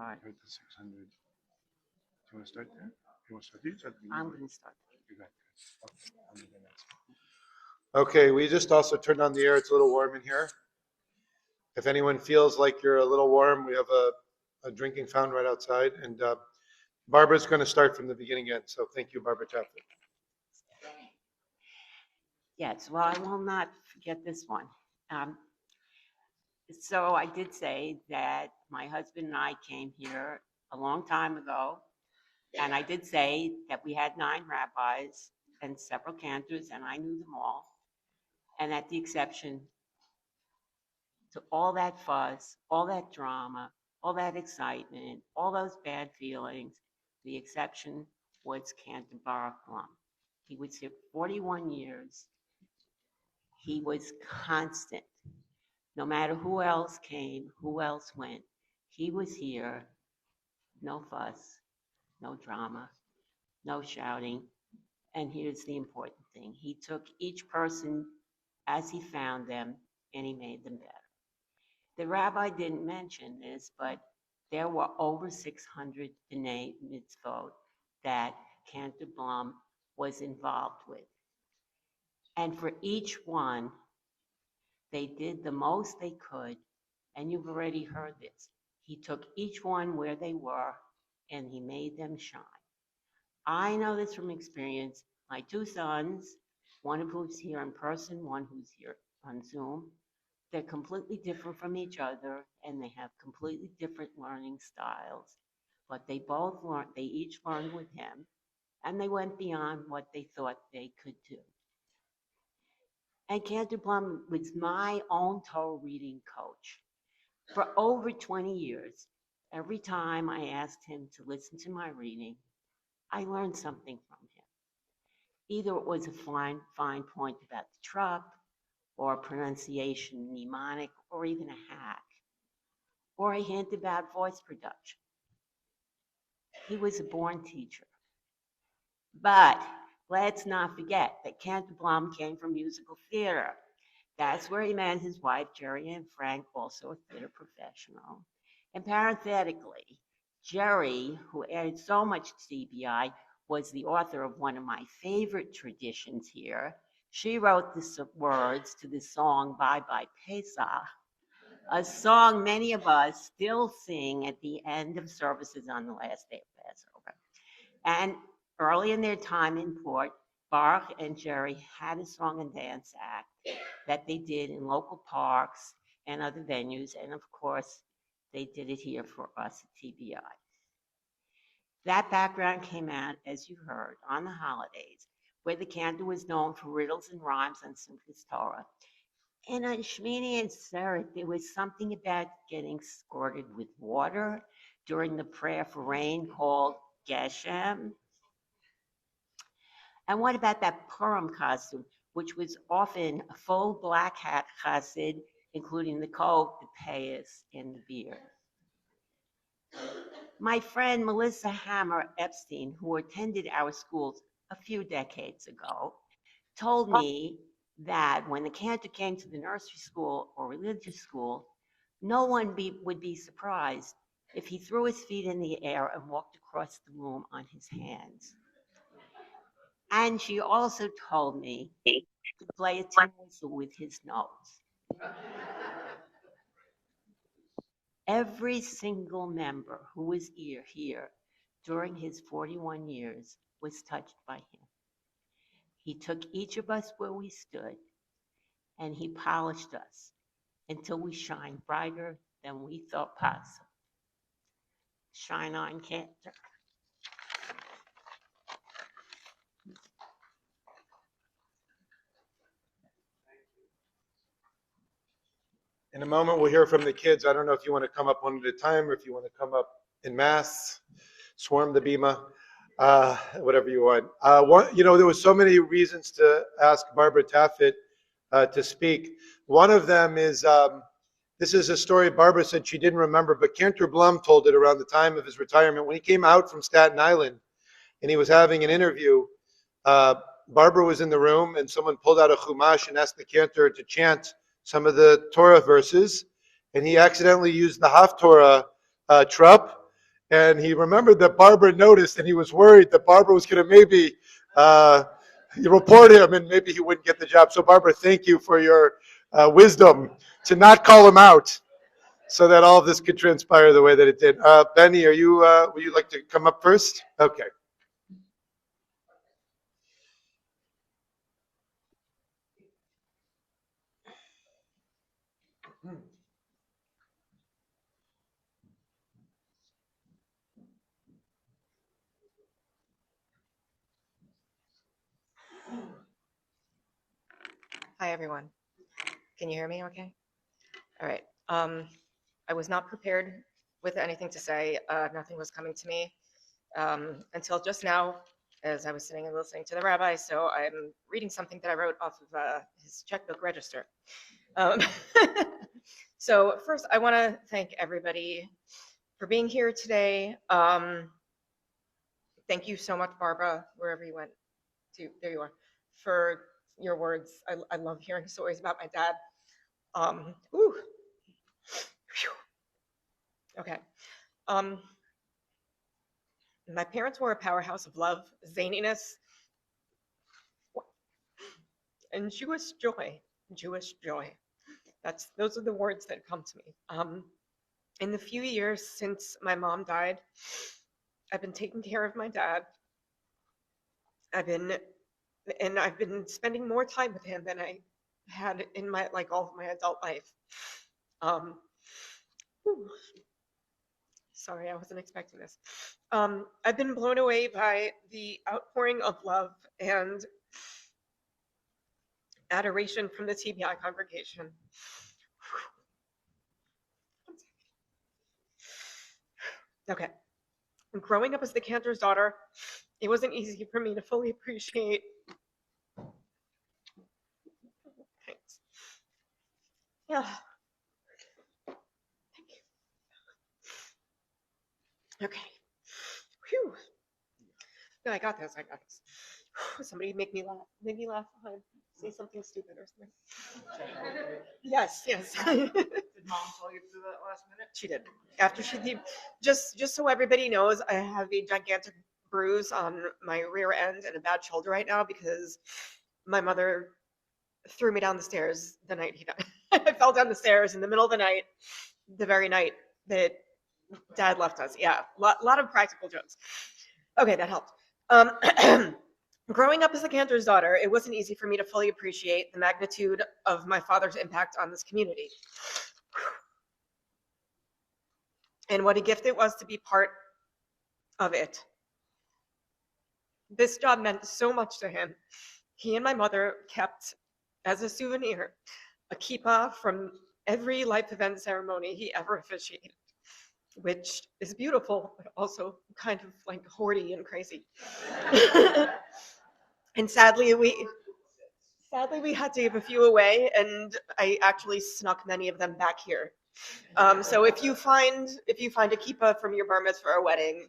part. Heard the 600. Do you want to start there? You want to start these? I'm going to start. You got this. Okay, I'll do the next one. Okay, we just also turned on the air. It's a little warm in here. If anyone feels like you're a little warm, we have a drinking fountain right outside. And Barbara's going to start from the beginning again. So thank you, Barbara Chaffett. Yes, well, I will not forget this one. So I did say that my husband and I came here a long time ago, and I did say that we had 9 rabbis and several cantors, and I knew them all. And at the exception to all that fuss, all that drama, all that excitement, all those bad feelings, the exception was Cantor Baruch Blum. He was here 41 years. He was constant. No matter who else came, who else went, he was here. No fuss, no drama, no shouting. And here's the important thing. He took each person as he found them, and he made them better. The rabbi didn't mention this, but there were over 600 B'nai Mitzvot that Cantor Blum was involved with. And for each one, they did the most they could, and you've already heard this. He took each one where they were, and he made them shine. I know this from experience. My 2 sons, one of who's here in person, one who's here on Zoom, they're completely different from each other, and they have completely different learning styles. But they both learned, they each learned with him, and they went beyond what they thought they could do. And Cantor Blum was my own Torah reading coach. For over 20 years, every time I asked him to listen to my reading, I learned something from him. Either it was a fine point about the truck, or a pronunciation mnemonic, or even a hack, or a hint about voice production. He was a born teacher. But let's not forget that Cantor Blum came from musical theater. That's where he met his wife, Jerry Ann Frank, also a theater professional. And parenthetically, Jerry, who added so much to CBI, was the author of one of my favorite traditions here. She wrote the words to the song Bye Bye Pesach, a song many of us still sing at the end of services on the last day of Passover. And early in their time in Port, Baruch and Jerry had a song and dance act that they did in local parks and other venues. And of course, they did it here for us at TBI. That background came out, as you heard, on the holidays, where the Cantor was known for riddles and rhymes on Simchas Torah. And on Shmini and Atzeret, there was something about getting squirted with water during the prayer for rain called Geshem. And what about that Purim costume, which was often a full black hat chassid, including the coat, the payas, and the beard? My friend Melissa Hammer Epstein, who attended our schools a few decades ago, told me that when the Cantor came to the nursery school or religious school, no one would be surprised if he threw his feet in the air and walked across the room on his hands. And she also told me to play a tinsel with his nose. Every single member who was here during his 41 years was touched by him. He took each of us where we stood, and he polished us until we shine brighter than we thought possible. Shine on, Cantor. In a moment, we'll hear from the kids. I don't know if you want to come up one at a time or if you want to come up in mass, swarm the bima, whatever you want. There was so many reasons to ask Barbara Taffet to speak. One of them is, this is a story Barbara said she didn't remember, but Cantor Blum told it around the time of his retirement. When he came out from Staten Island and he was having an interview, Barbara was in the room and someone pulled out a chumash and asked the Cantor to chant some of the Torah verses, and he accidentally used the Haftorah trup, And he remembered that Barbara noticed, and he was worried that Barbara was going to maybe report him, and maybe he wouldn't get the job. So Barbara, thank you for your wisdom to not call him out, so that all of this could transpire the way that it did. Benny, would you like to come up first? Okay. Hi, everyone. Can you hear me okay? All right. I was not prepared with anything to say. Nothing was coming to me until just now as I was sitting and listening to the rabbi. So I'm reading something that I wrote off of his checkbook register. Um, so first, I want to thank everybody for being here today. Thank you so much, Barbara, wherever you went to. There you are, for your words. I love hearing stories about my dad. Ooh. Phew. Okay. My parents were a powerhouse of love, zaniness, and Jewish joy. Jewish joy. Those are the words that come to me. In the few years since my mom died, I've been taking care of my dad. I've been spending more time with him than I had in my all of my adult life. Whew. Sorry, I wasn't expecting this. I've been blown away by the outpouring of love and adoration from the TBI congregation. Okay. Growing up as the Cantor's daughter, it wasn't easy for me to fully appreciate. Thanks. Yeah. Thank you. Okay. Whew. No, I got this. Somebody make me laugh. Make me laugh behind. Say something stupid or something. Yes. Did mom tell you to do that last minute? She did. After she did, just so everybody knows, I have a gigantic bruise on my rear end and a bad shoulder right now because my mother threw me down the stairs the night he died. I fell down the stairs in the middle of the night, the very night that Dad left us. Yeah, lot of practical jokes. Okay, that helped. Growing up as a Cantor's daughter, it wasn't easy for me to fully appreciate the magnitude of my father's impact on this community. And what a gift it was to be part of it. This job meant so much to him. He and my mother kept, as a souvenir, a kippah from every life event ceremony he ever officiated, which is beautiful, but also kind of like hoardy and crazy. And sadly, we had to give a few away, and I actually snuck many of them back here. So if you find a kippah from your bar mitzvah or wedding,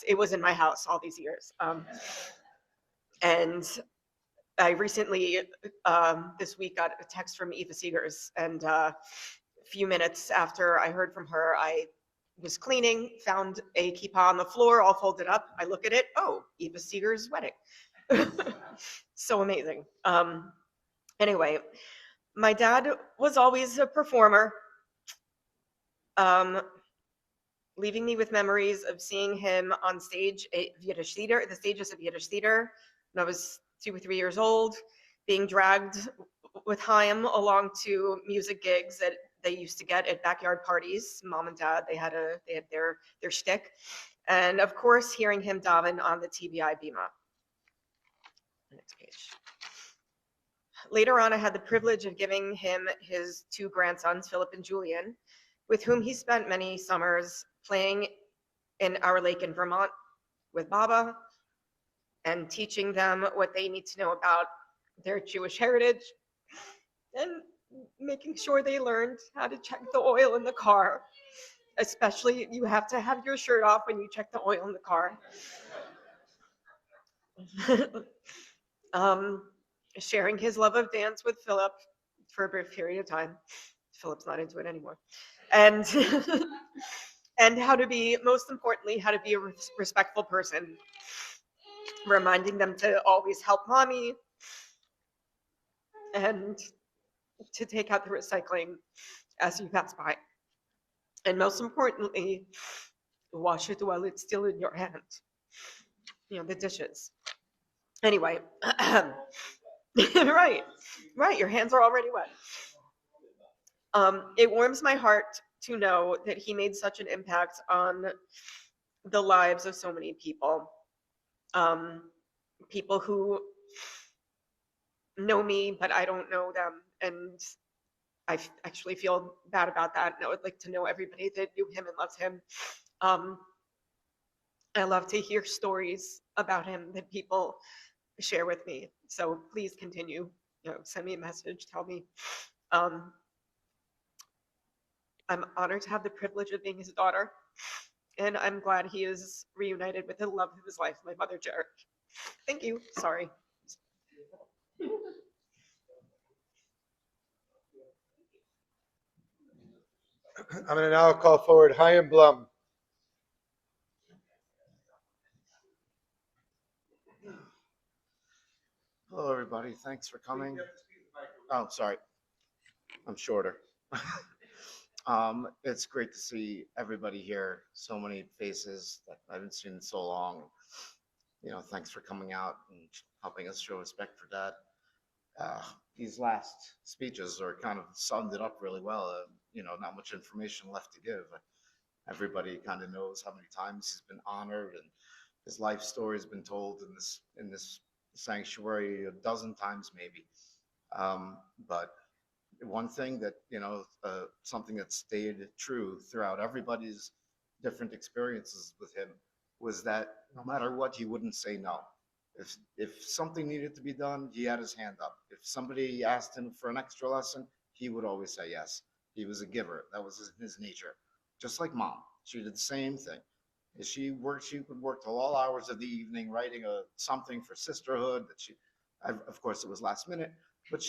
it was in my house all these years. And I recently, this week, got a text from Eva Seegers, and a few minutes after I heard from her, I was cleaning, found a kippah on the floor, all folded up. I look at it, oh, Eva Seegers' wedding. So amazing. Anyway, my dad was always a performer, leaving me with memories of seeing him on stage at Yiddish theater, the stages of Yiddish theater, when I was 2 or 3 years old, being dragged with Chaim along to music gigs that they used to get at backyard parties. Mom and Dad, they had their shtick, and of course, hearing him daven on the TBI bima. Next page. Later on, I had the privilege of giving him his 2 grandsons, Philip and Julian, with whom he spent many summers playing in our lake in Vermont with Baba and teaching them what they need to know about their Jewish heritage and making sure they learned how to check the oil in the car. Especially, you have to have your shirt off when you check the oil in the car. Sharing his love of dance with Philip for a brief period of time. Philip's not into it anymore. And and how to be, most importantly, how to be a respectful person, reminding them to always help mommy and to take out the recycling as you pass by. And most importantly, wash it while it's still in your hand. The dishes. Anyway, right, your hands are already wet. It warms my heart to know that he made such an impact on the lives of so many people. People who know me, but I don't know them. And I actually feel bad about that. And I would like to know everybody that knew him and loved him. I love to hear stories about him that people share with me. So please continue. Send me a message. Tell me. I'm honored to have the privilege of being his daughter. And I'm glad he is reunited with the love of his life, my mother, Jarek. Thank you. Sorry. I'm going to now call forward Chaim Blum. Hello, everybody. Thanks for coming. Oh, sorry. I'm shorter. It's great to see everybody here. So many faces that I haven't seen in so long. Thanks for coming out and helping us show respect for Dad. These last speeches are kind of summed it up really well. Not much information left to give. Everybody kind of knows how many times he's been honored, and his life story has been told in this sanctuary a dozen times maybe. But one thing that something that stayed true throughout everybody's different experiences with him was that no matter what, he wouldn't say no. If something needed to be done, he had his hand up. If somebody asked him for an extra lesson, he would always say yes. He was a giver. That was his nature. Just like Mom, she did the same thing. She could work till all hours of the evening writing something for sisterhood of course it was last minute, but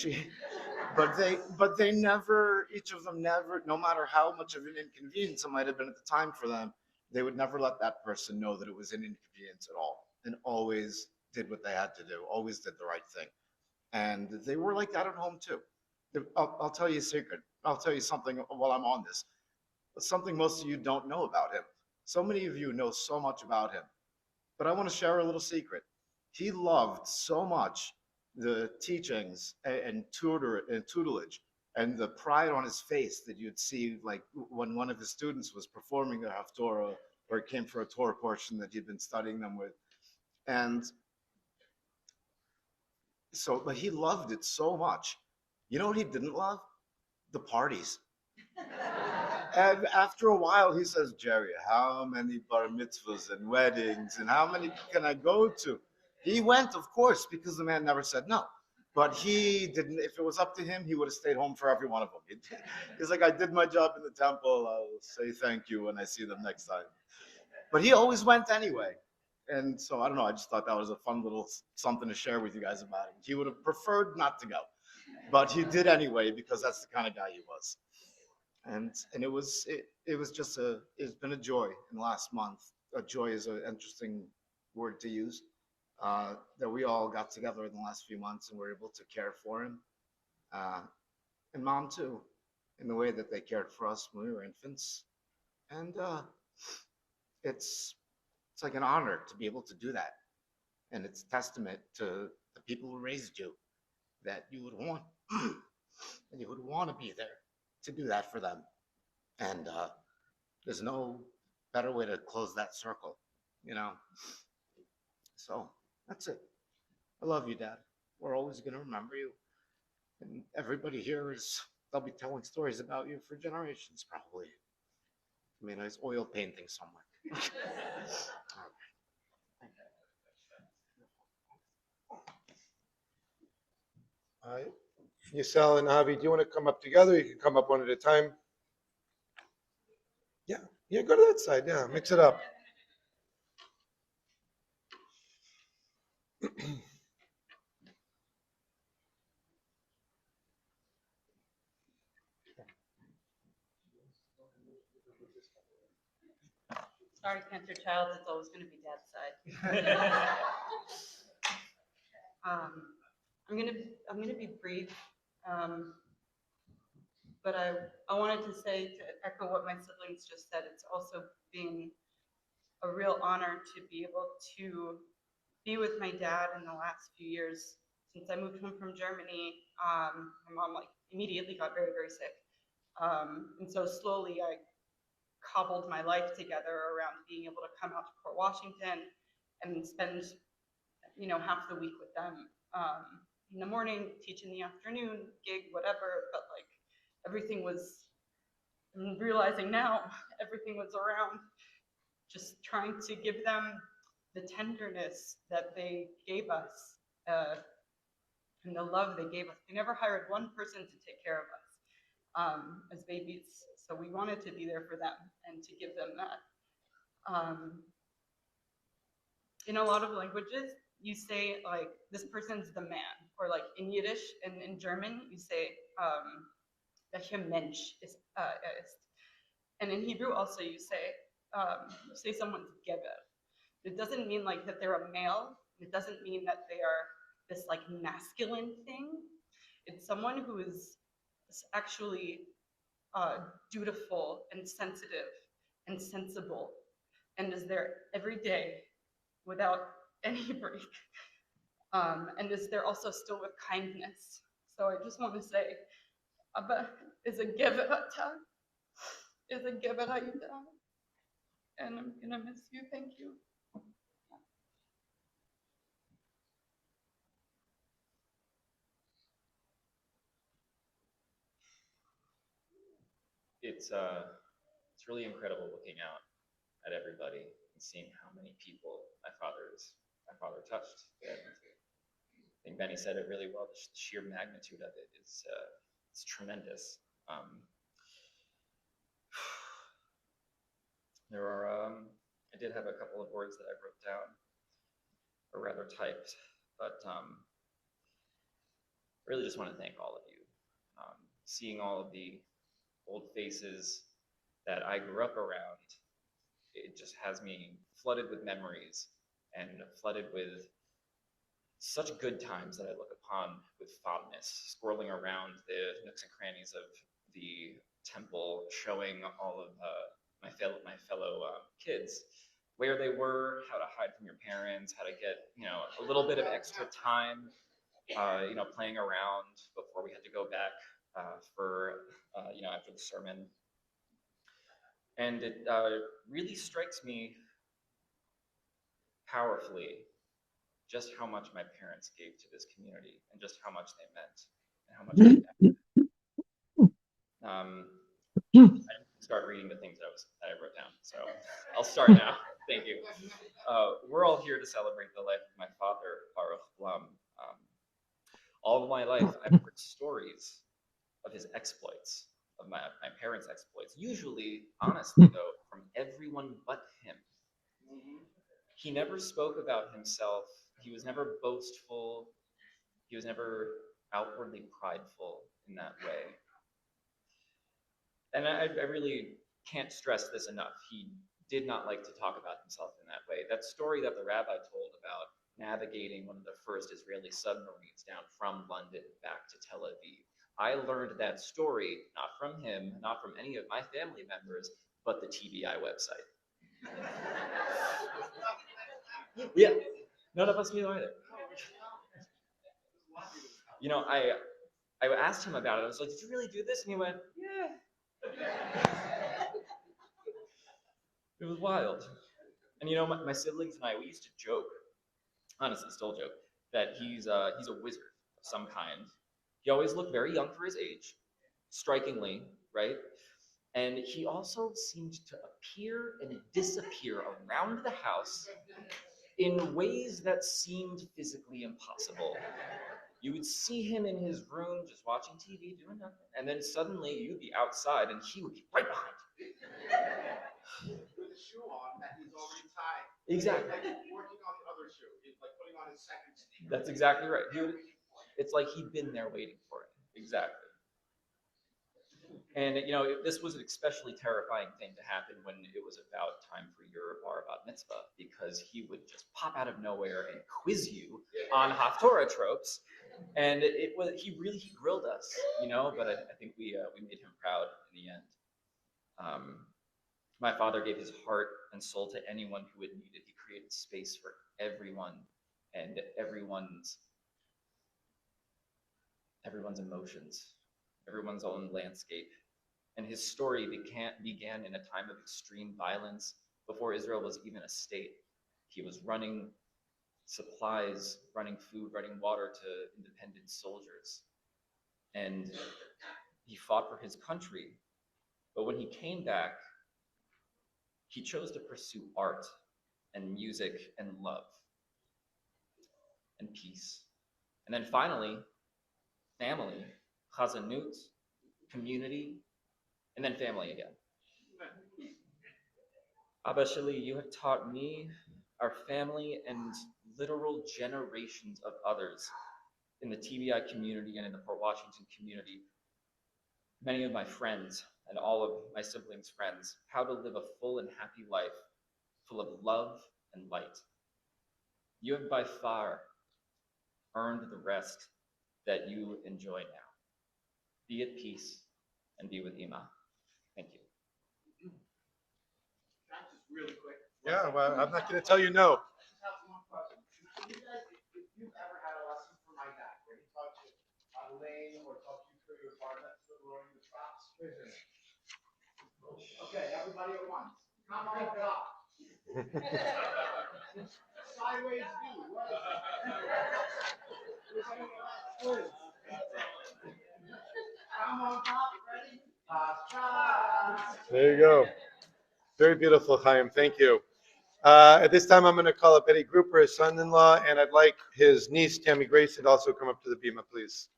they never, each of them never, no matter how much of an inconvenience it might have been at the time for them, they would never let that person know that it was an inconvenience at all, and always did what they had to do, always did the right thing. And they were like that at home too. I'll tell you a secret. I'll tell you something while I'm on this. Something most of you don't know about him. So many of you know so much about him, but I want to share a little secret. He loved so much the teachings and tutelage and the pride on his face that you'd see, like when one of his students was performing a Haftorah or it came for a Torah portion that he'd been studying them with. And so, but he loved it so much. You know what he didn't love? The parties. And after a while, he says, Jerry, how many bar mitzvahs and weddings and how many can I go to? He went, of course, because the man never said no. But he didn't, if it was up to him, he would have stayed home for every one of them. He's like, I did my job in the temple. I'll say thank you when I see them next time. But he always went anyway. And so, I don't know, I just thought that was a fun little something to share with you guys about him. He would have preferred not to go, but he did anyway because that's the kind of guy he was. And it's been a joy in the last month. A joy is an interesting word to use. That we all got together in the last few months and were able to care for him, and Mom too, in the way that they cared for us when we were infants. And it's like an honor to be able to do that, and it's testament to the people who raised you that you would want and you would want to be there to do that for them. And there's no better way to close that circle, So that's it. I love you, Dad. We're always going to remember you. And everybody here they'll be telling stories about you for generations, probably. I mean, there's oil painting somewhere. All right. Yisel and Avi, do you want to come up together? You can come up one at a time. Yeah, go to that side. Yeah, mix it up. Sorry, Cantor child, it's always going to be dad's side. I'm gonna be brief, but I wanted to say, to echo what my siblings just said, it's also been a real honor to be able to be with my dad in the last few years. Since I moved home from Germany, my mom immediately got very, very sick. And so slowly I cobbled my life together around being able to come out to Port Washington and spend, half the week with them. In the morning, teach in the afternoon, gig, whatever, but everything was, I'm realizing now, everything was around just trying to give them the tenderness that they gave us, and the love they gave us. They never hired one person to take care of us as babies, so we wanted to be there for them and to give them that. In a lot of languages, you say this person's the man, or in Yiddish and in German, you say welcher Mensch ist. And in Hebrew also you say someone's gever. It doesn't mean that they're a male. It doesn't mean that they are this masculine thing. It's someone who is actually dutiful and sensitive and sensible and is there every day without any break. And is there also still with kindness. So I just want to say, Abba is a geverata, is a geveraita, and I'm gonna miss you. Thank you. It's really incredible looking out at everybody and seeing how many people my father touched. And I think Benny said it really well. The sheer magnitude of it is it's tremendous. There are I did have a couple of words that I wrote down, or rather typed, but really just want to thank all of you. Seeing all of the old faces that I grew up around, it just has me flooded with memories and flooded with such good times that I look upon with fondness, scrolling around the nooks and crannies of the temple, showing all of my fellow kids where they were, how to hide from your parents, how to get a little bit of extra time, playing around before we had to go back for after the sermon. And it really strikes me powerfully just how much my parents gave to this community and just how much they meant and how much they acted. I didn't start reading the things that I wrote down, so I'll start now. Thank you. We're all here to celebrate the life of my father, Baruch Blum. All of my life, I've heard stories of his exploits, of my parents' exploits, usually, honestly though, from everyone but him. He never spoke about himself. He was never boastful. He was never outwardly prideful in that way. And I really can't stress this enough. He did not like to talk about himself in that way. That story that the rabbi told about navigating one of the first Israeli submarines down from London back to Tel Aviv, I learned that story not from him, not from any of my family members, but the TBI website. Yeah, none of us knew either. I asked him about it. I was like, "Did you really do this?" And he went, "Yeah." It was wild. And my siblings and I, we used to joke, honestly still joke, that he's a wizard of some kind. He always looked very young for his age, strikingly, right? And he also seemed to appear and disappear around the house in ways that seemed physically impossible. You would see him in his room just watching TV, doing nothing, and then suddenly you'd be outside and he would be right behind you. With a shoe on that he's already tied. Exactly. Like working on the other shoe. He's like putting on his second sneaker. That's exactly right. It's like he'd been there waiting for it. Exactly. And this was an especially terrifying thing to happen when it was about time for your bar bat mitzvah, because he would just pop out of nowhere and quiz you on Haftorah tropes. And he grilled us, but I think we made him proud in the end. My father gave his heart and soul to anyone who would need it. He created space for everyone and everyone's emotions, everyone's own landscape. And his story began in a time of extreme violence before Israel was even a state. He was running supplies, running food, running water to independent soldiers. And he fought for his country. But when he came back, he chose to pursue art and music and love and peace. And then finally, family, chazanut, community, and then family again. Abba Shali, you have taught me, our family, and literal generations of others in the TBI community and in the Port Washington community, many of my friends and all of my siblings' friends, how to live a full and happy life full of love and light. You have by far earned the rest that you enjoy now. Be at peace and be with Ima. Thank you. Just really quick. Yeah, well, I'm not going to tell you no. Just have one question. You guys, if you've ever had a lesson from my dad, where he taught you how to lane or taught you through your bar mitzvah, learning the props, raise your hand. Okay, everybody at once. Come on top. Sideways view. What is it? Come on top. Ready? There you go. Very beautiful, Chaim. Thank you. At this time, I'm going to call up Eddie Grouper, his son-in-law, and I'd like his niece, Tammy Grace, to also come up to the bima, please.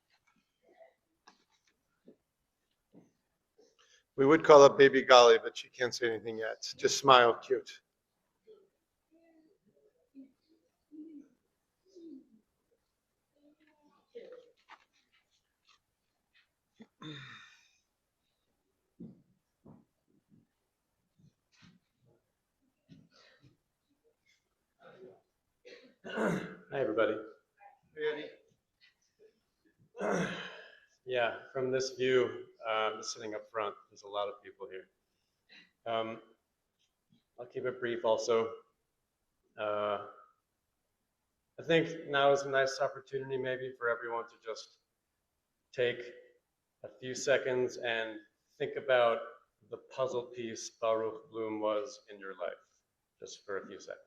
We would call up baby Golly, but she can't say anything yet. Just smile, cute. Hi, everybody. Hey, Eddie. Yeah, from this view, sitting up front, there's a lot of people here. I'll keep it brief also. I think now is a nice opportunity maybe for everyone to just take a few seconds and think about the puzzle piece Baruch Blum was in your life, just for a few seconds.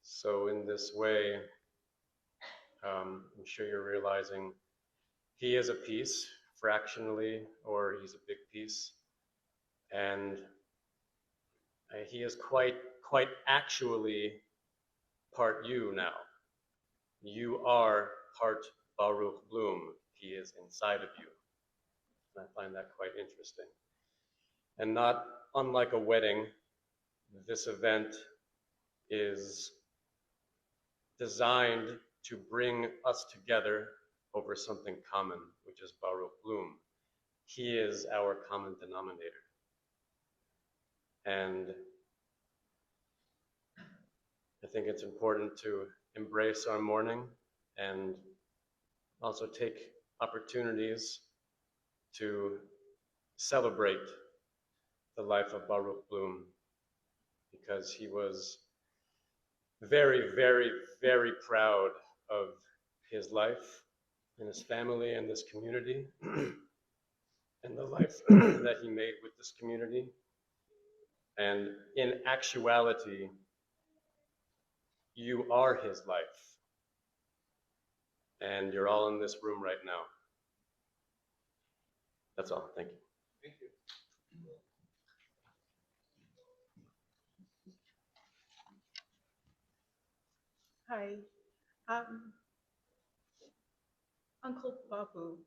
So in this way, I'm sure you're realizing he is a piece, fractionally, or he's a big piece, and he is quite actually part you now. You are part Baruch Blum. He is inside of you. And I find that quite interesting. And not unlike a wedding, this event is designed to bring us together over something common, which is Baruch Blum. He is our common denominator. And I think it's important to embrace our mourning and also take opportunities to celebrate the life of Baruch Blum, because he was very, very, very proud of his life and his family and this community and the life that he made with this community. And in actuality, you are his life. And you're all in this room right now. That's all. Thank you. Thank you. Hi. Uncle Babu,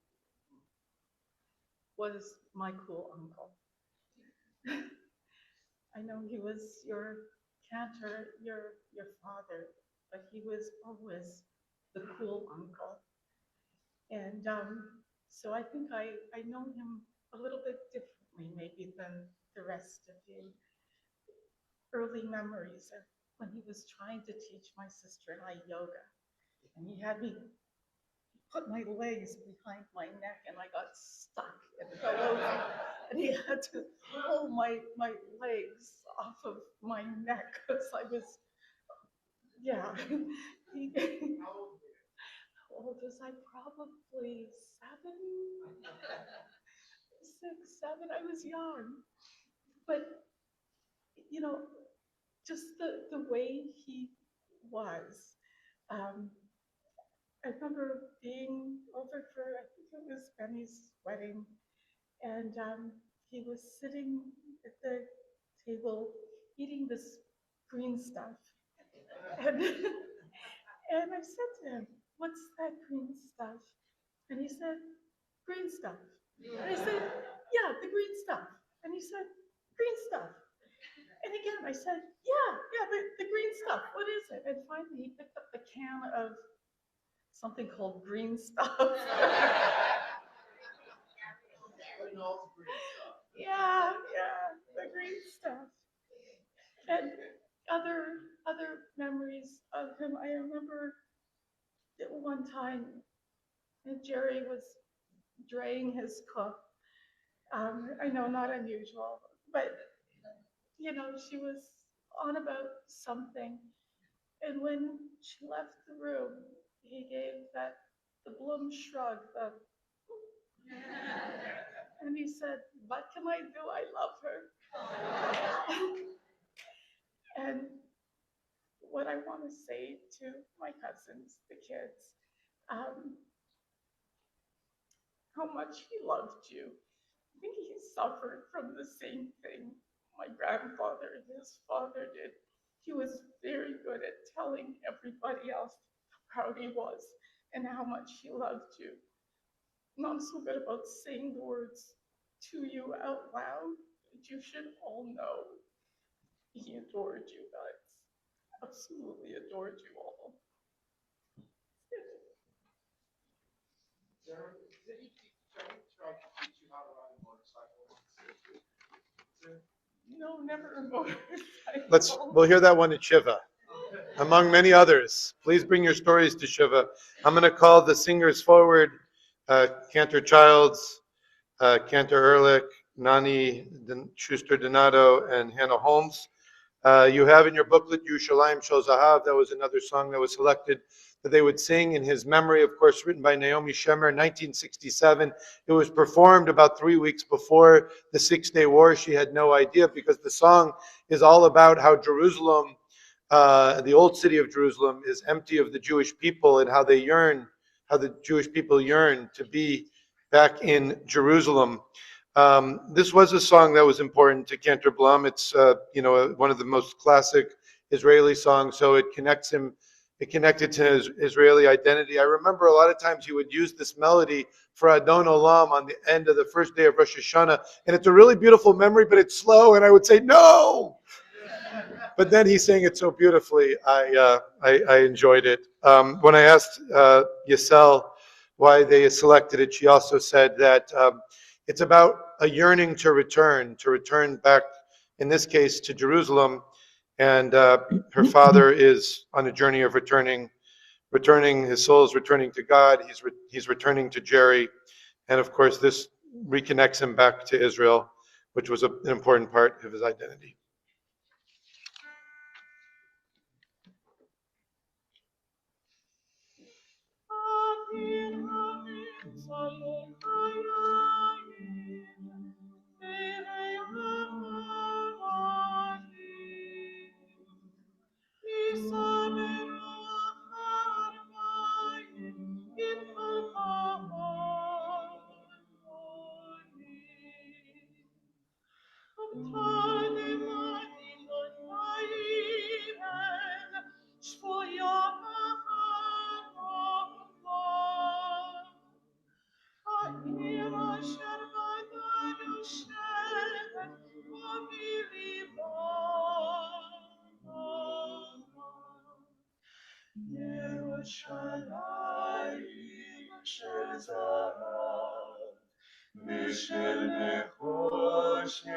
was my cool uncle. I know he was your Cantor, your father, but he was always the cool uncle. And so I think I know him a little bit differently maybe than the rest of you. Early memories of when he was trying to teach my sister and I yoga. And he had me put my legs behind my neck and I got stuck and fell over. And he had to pull my legs off of my neck because I was, yeah. He, how old was I? Probably 7, 6, 7. I was young. But, you know, just the way he was. I remember being over for, I think it was Benny's wedding, and he was sitting at the table eating this green stuff. And, and I said to him, "What's that green stuff?" And he said, "Green stuff." And I said, "Yeah, the green stuff." And he said, "Green stuff." And again, I said, yeah, the green stuff. What is it? And finally, he picked up the can of something called green stuff. Yeah, the green stuff. And other memories of him. I remember that one time that Jerry was draying his cook. I know, not unusual, but you know, she was on about something. And when she left the room, he gave the Blum shrug, and he said, "What can I do? I love her." And what I want to say to my cousins, the kids, um, how much he loved you. I think he suffered from the same thing my grandfather and his father did. He was very good at telling everybody else how proud he was and how much he loved you. Not so good about saying the words to you out loud, but you should all know he adored you guys. Absolutely adored you all. Jerry, did he try to teach you how to ride a motorcycle? No, never a motorcycle. We'll hear that one at Shiva, among many others. Please bring your stories to Shiva. I'm going to call the singers forward, Cantor Childs, Cantor Ehrlich, Nani Schuster Donato, and Hannah Holmes. You have in your booklet, Yushalayim Shel Zahav. That was another song that was selected that they would sing in his memory, of course, written by Naomi Shemer in 1967. It was performed about 3 weeks before the Six-Day War. She had no idea because the song is all about how Jerusalem, the old city of Jerusalem, is empty of the Jewish people and how they yearn, how the Jewish people yearn to be back in Jerusalem. This was a song that was important to Cantor Blum. It's one of the most classic Israeli songs, so it connects him. It connected to his Israeli identity. I remember a lot of times he would use this melody for Adon Olam on the end of the first day of Rosh Hashanah, and it's a really beautiful memory, but it's slow, and I would say no. But then he sang it so beautifully, I enjoyed it. When I asked Yisel why they selected it, she also said that it's about a yearning to return back, in this case, to Jerusalem. And her father is on a journey of returning. His soul is returning to God. He's returning to Jerry. And of course, this reconnects him back to Israel, which was an important part of his identity. זהב, ושל נחושת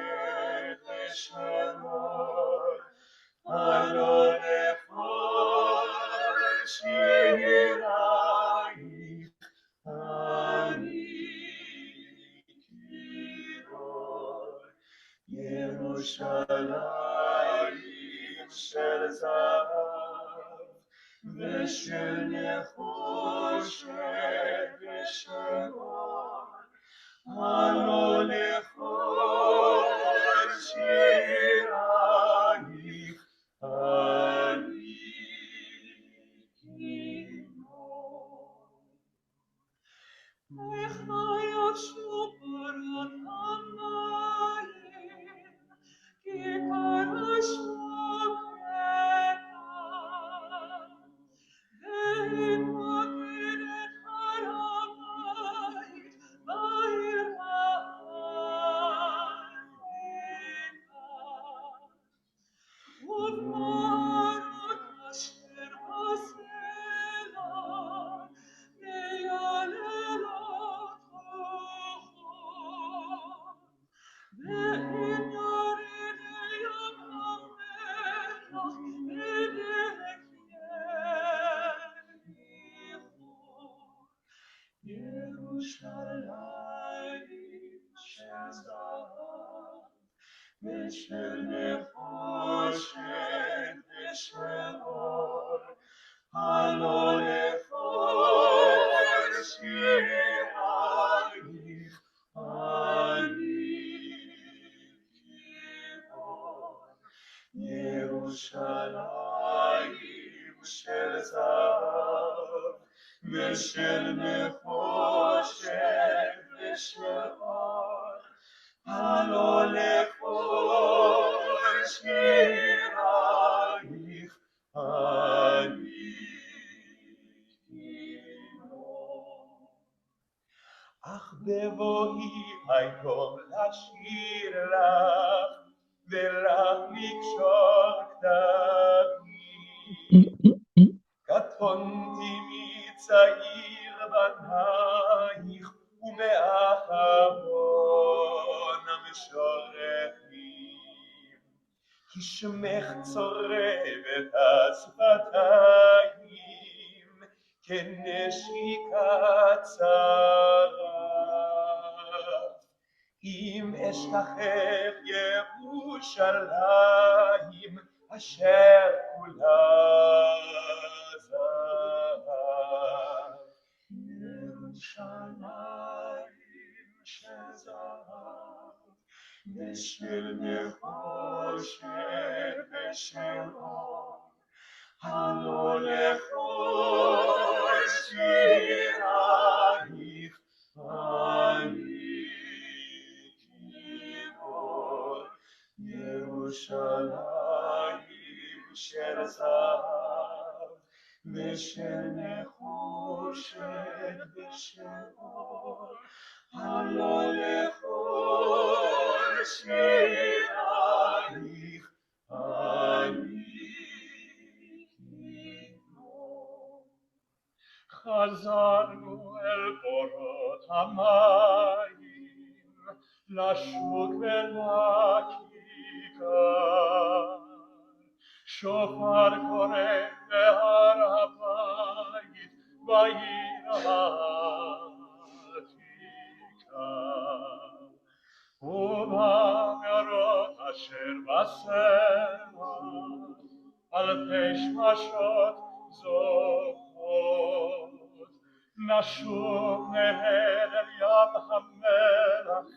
ושל אור, הלא לכל שירייך אני גיבור. ירושלים של זהב ושל נחושת ושל אור, הלא לכל שירייך אני גיבור. איך יבשו פרות המים, כיכר השוקת, והן פוקדת הר הבית בעיר העתיקה. ובמערות אשר בסלע מייללות רוחות, ואם ירד אל ים המלח בדרך יריחו. ירושלים של זהב ושל נחושת ושל אור, הלא לכל שירייך אני גיבור. ירושלים של זהב ושל נחושת ושל אור, הלא לכל שירייך אני גיבור. אך בבואי היום לשיר לך, ולך לקשור כתבים, קטונתי מצעיר בנייך ומאחרון המשוררים, כי שמך צורב את השפתיים כנשיקת שרף. אם אשכחך ירושלים אשר כולה זהב. ירושלים של זהב ושל נחושת ושל אור, הלא לכל שירייך אני גיבור. ירושלים של זהב ושל נחושת ושל אור, הלא לכל שירייך אני גיבור. חזרנו אל בורות המים, לשוק ולכיכר, שופר קורא בהר הבית בעיר העתיקה, ובמערות אשר בסלע אלפי שמשות זוכות, נשוב נרד אל ים המלח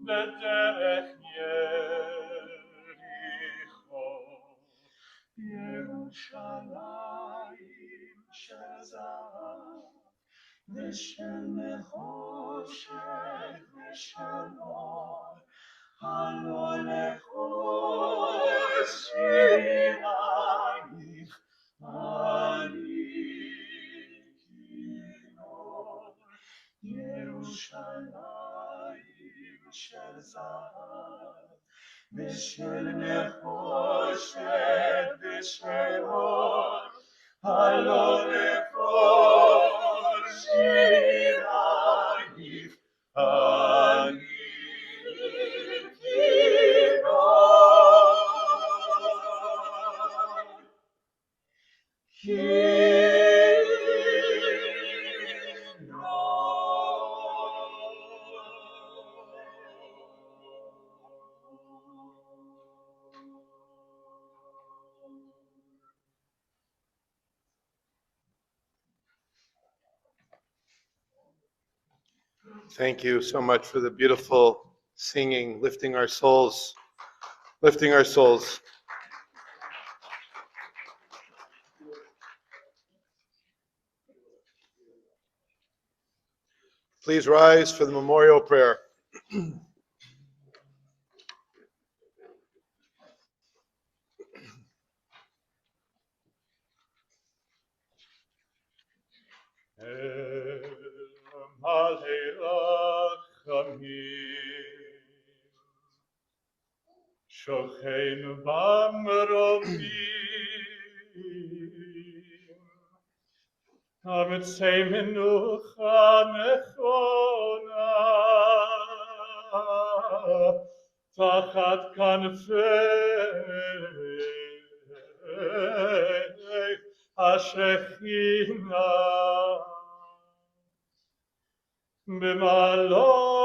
בדרך יריחו. ירושלים של זהב ושל נחושת ושל אור, הלא לכל שירייך אני גיבור. ירושלים של זהב ושל נחושת ושל אור, הלא לכל שירייך Thank you so much for the beautiful singing, lifting our souls, lifting our souls. Please rise for the memorial prayer. שוכן במרומים, ארצי מנוחה נכונה, תחת כנפי השכינה, במעלות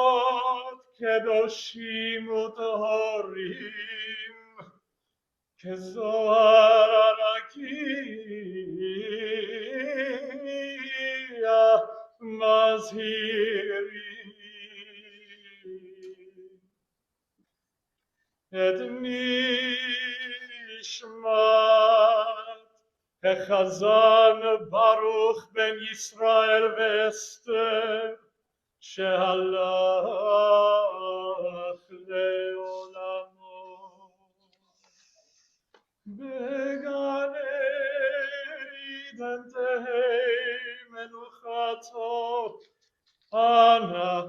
קדושים וטהורים, כזוהר הרקיע מזהירים את נשמת החזן ברוך בן ישראל ואסתר שהלך לעולמו בגן עדן תהי מנוחתו, אנא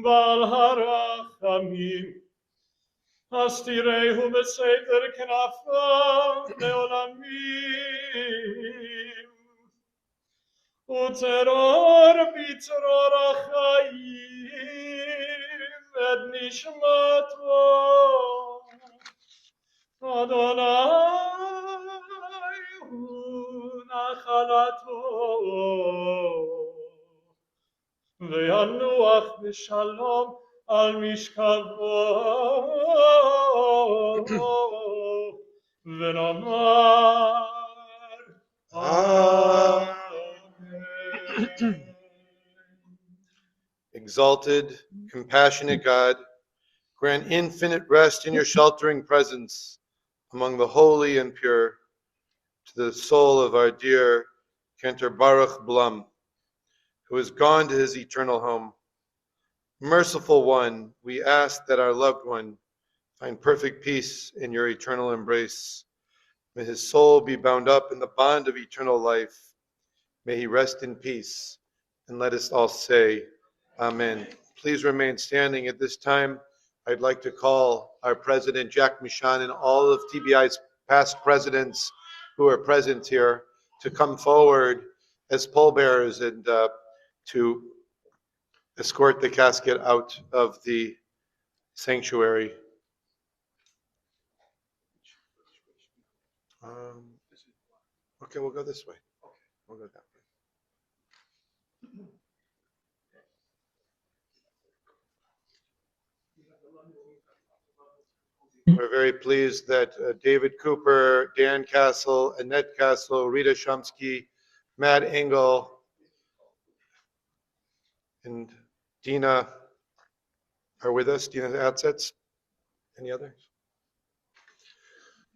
בעל הרחמים אז תראהו בסתר כנפיו לעולמים, וטרור בטרור החיים את נשמתו, אדוני הוא נחלתו, וינוח בשלום על משכבו, ונאמר Amen. Exalted, compassionate God, grant infinite rest in your sheltering presence among the holy and pure to the soul of our dear Cantor Baruch Blum, who has gone to his eternal home. Merciful One, we ask that our loved one find perfect peace in your eternal embrace. May his soul be bound up in the bond of eternal life. May he rest in peace. And let us all say, Amen. Please remain standing at this time. I'd like to call our president, Jack Michon, and all of TBI's past presidents who are present here to come forward as pallbearers and to escort the casket out of the sanctuary. Okay, we'll go this way. We'll go that way. We're very pleased that David Cooper, Dan Castle, Annette Castle, Rita Shumsky, Matt Engel, and Dina are with us. Dina Atsets. Any others?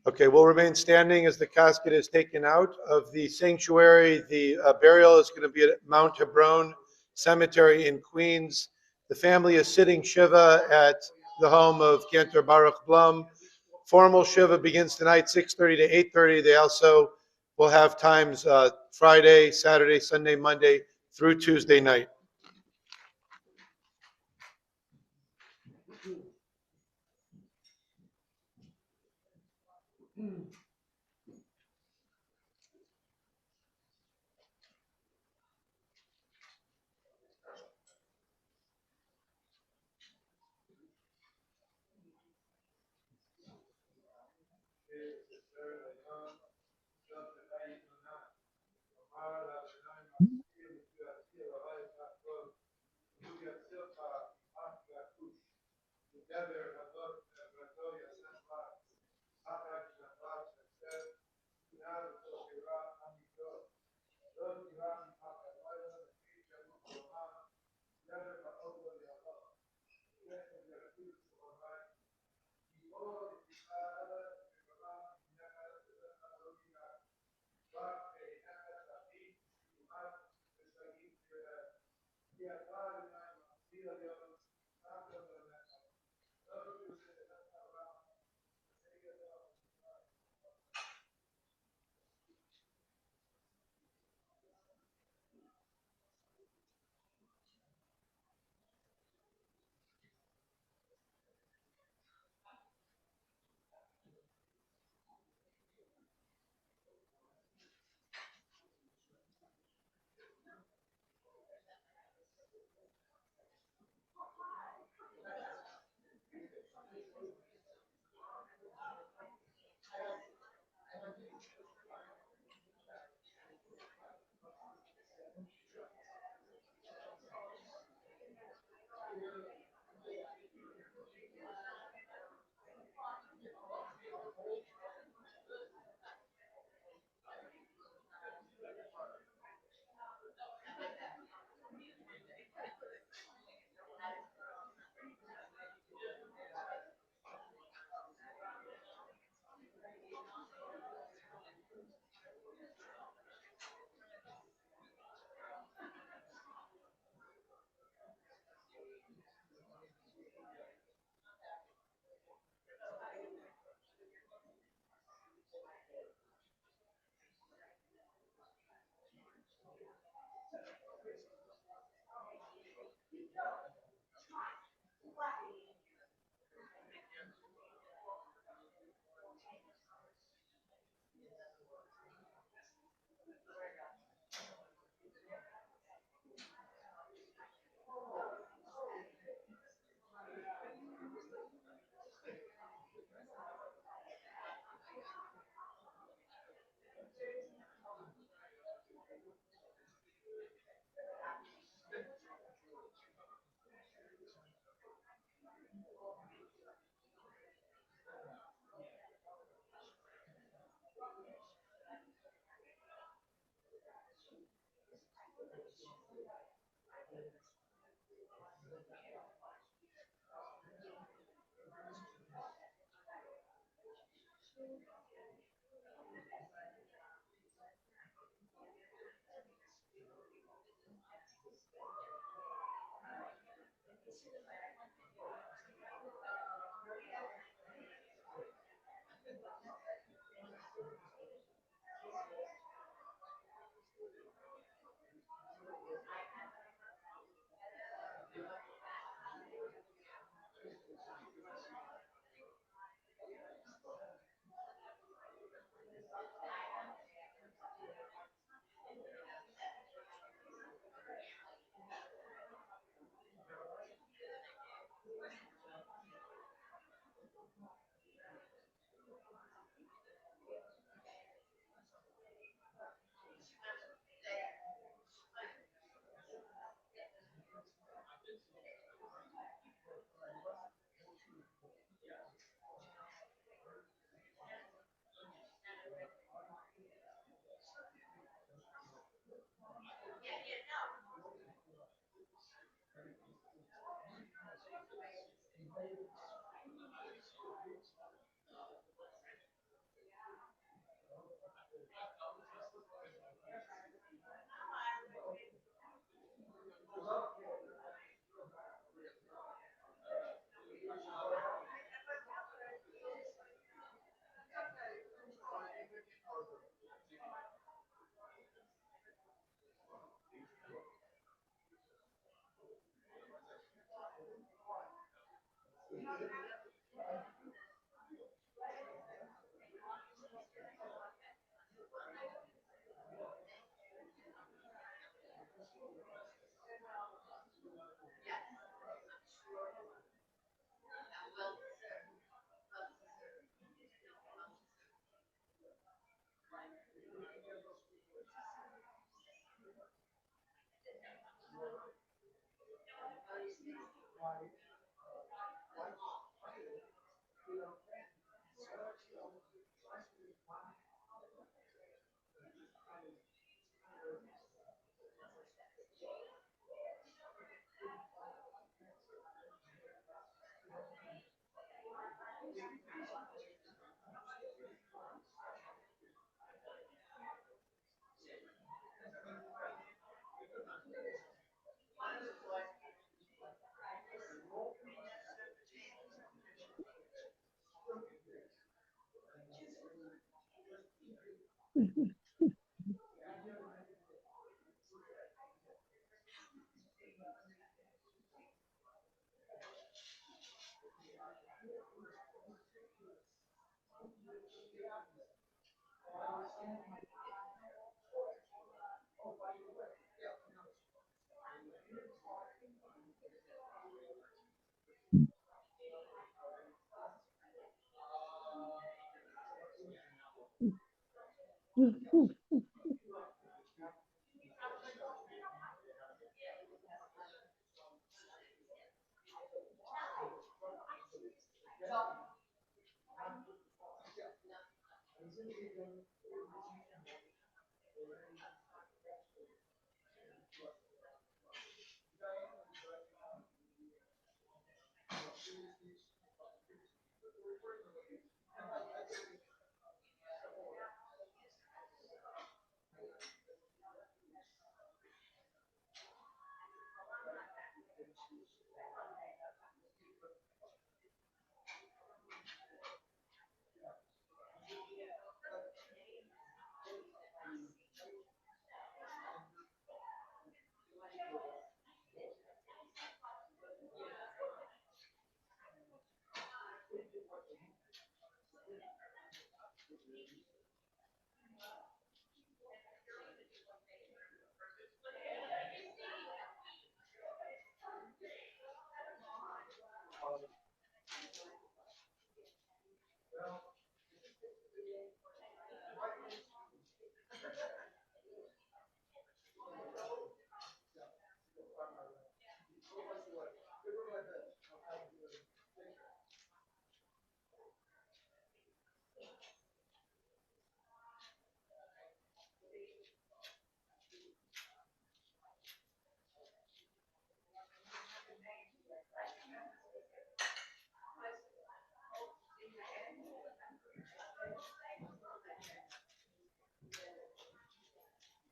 Okay, we'll remain standing as the casket is taken out of the sanctuary. The burial is going to be at Mount Hebron Cemetery in Queens. The family is sitting Shiva at the home of Cantor Baruch Blum. Formal Shiva begins tonight, 6:30 to 8:30. They also will have times Friday, Saturday, Sunday, Monday through Tuesday night.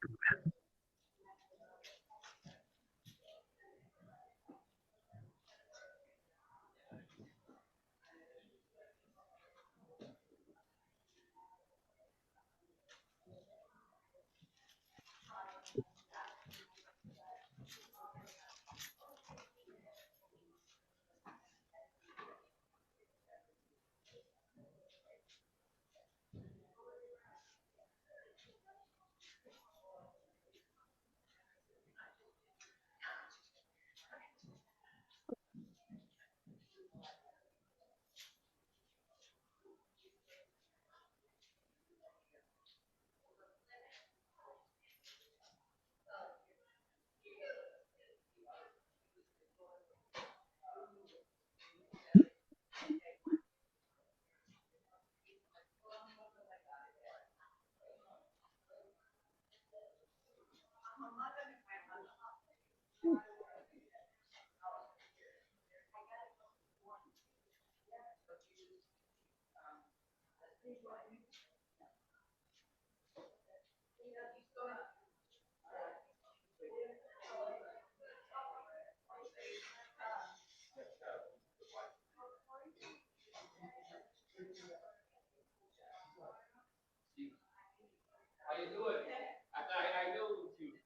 How you doing? I know you.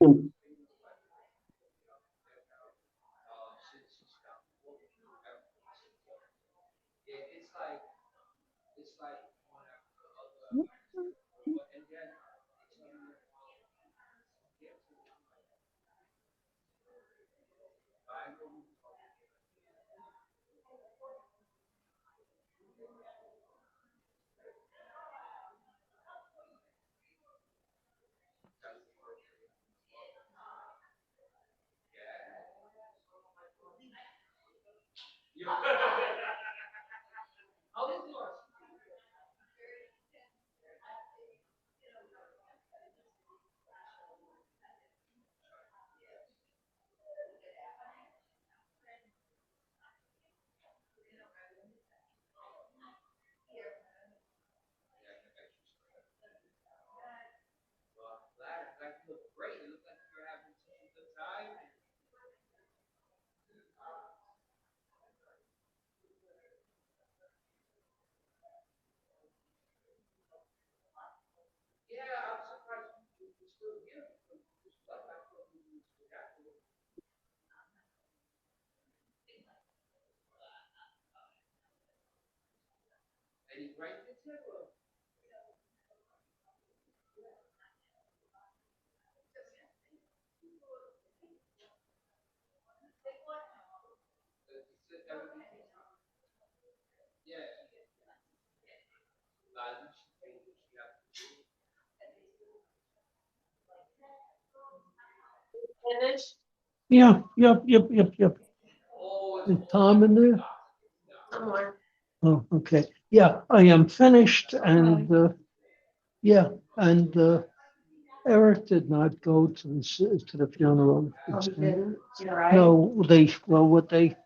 So yeah, Yeah, yep. Is Tom in there? Somewhere. Oh, okay. Yeah, I am finished and, yeah, and, Eric did not go to the funeral. Oh, he didn't? Is he all right? No, what they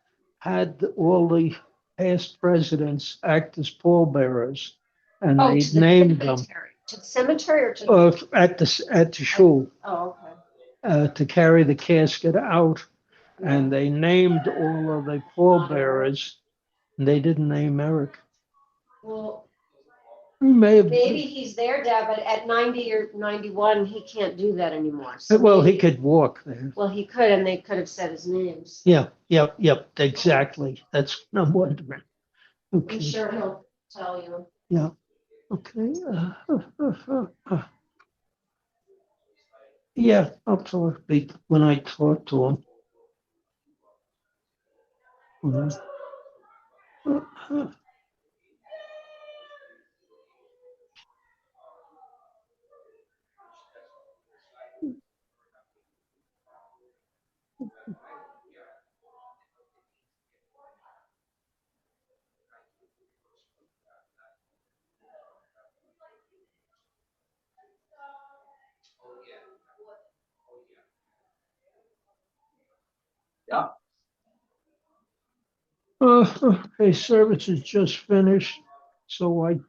had all the past presidents act as pallbearers and Oh, they to the named them, cemetery. To the cemetery or to? at the shul, Oh, okay. to carry the casket out. And they named all of the pallbearers. And they didn't name Eric. Well, He may have. maybe he's there, Dad, but at 90 or 91, he can't do that anymore. So Well, he maybe- could walk there. Well, he could, and they could have said his names. Yeah, exactly. That's what I'm wondering. Okay. I'm sure he'll tell you. Yeah, okay. Yeah, I'll talk when I talk to him. Okay, service is just finished, so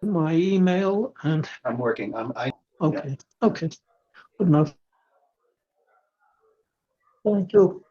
my email and. I'm working. Okay, good enough. Thank you.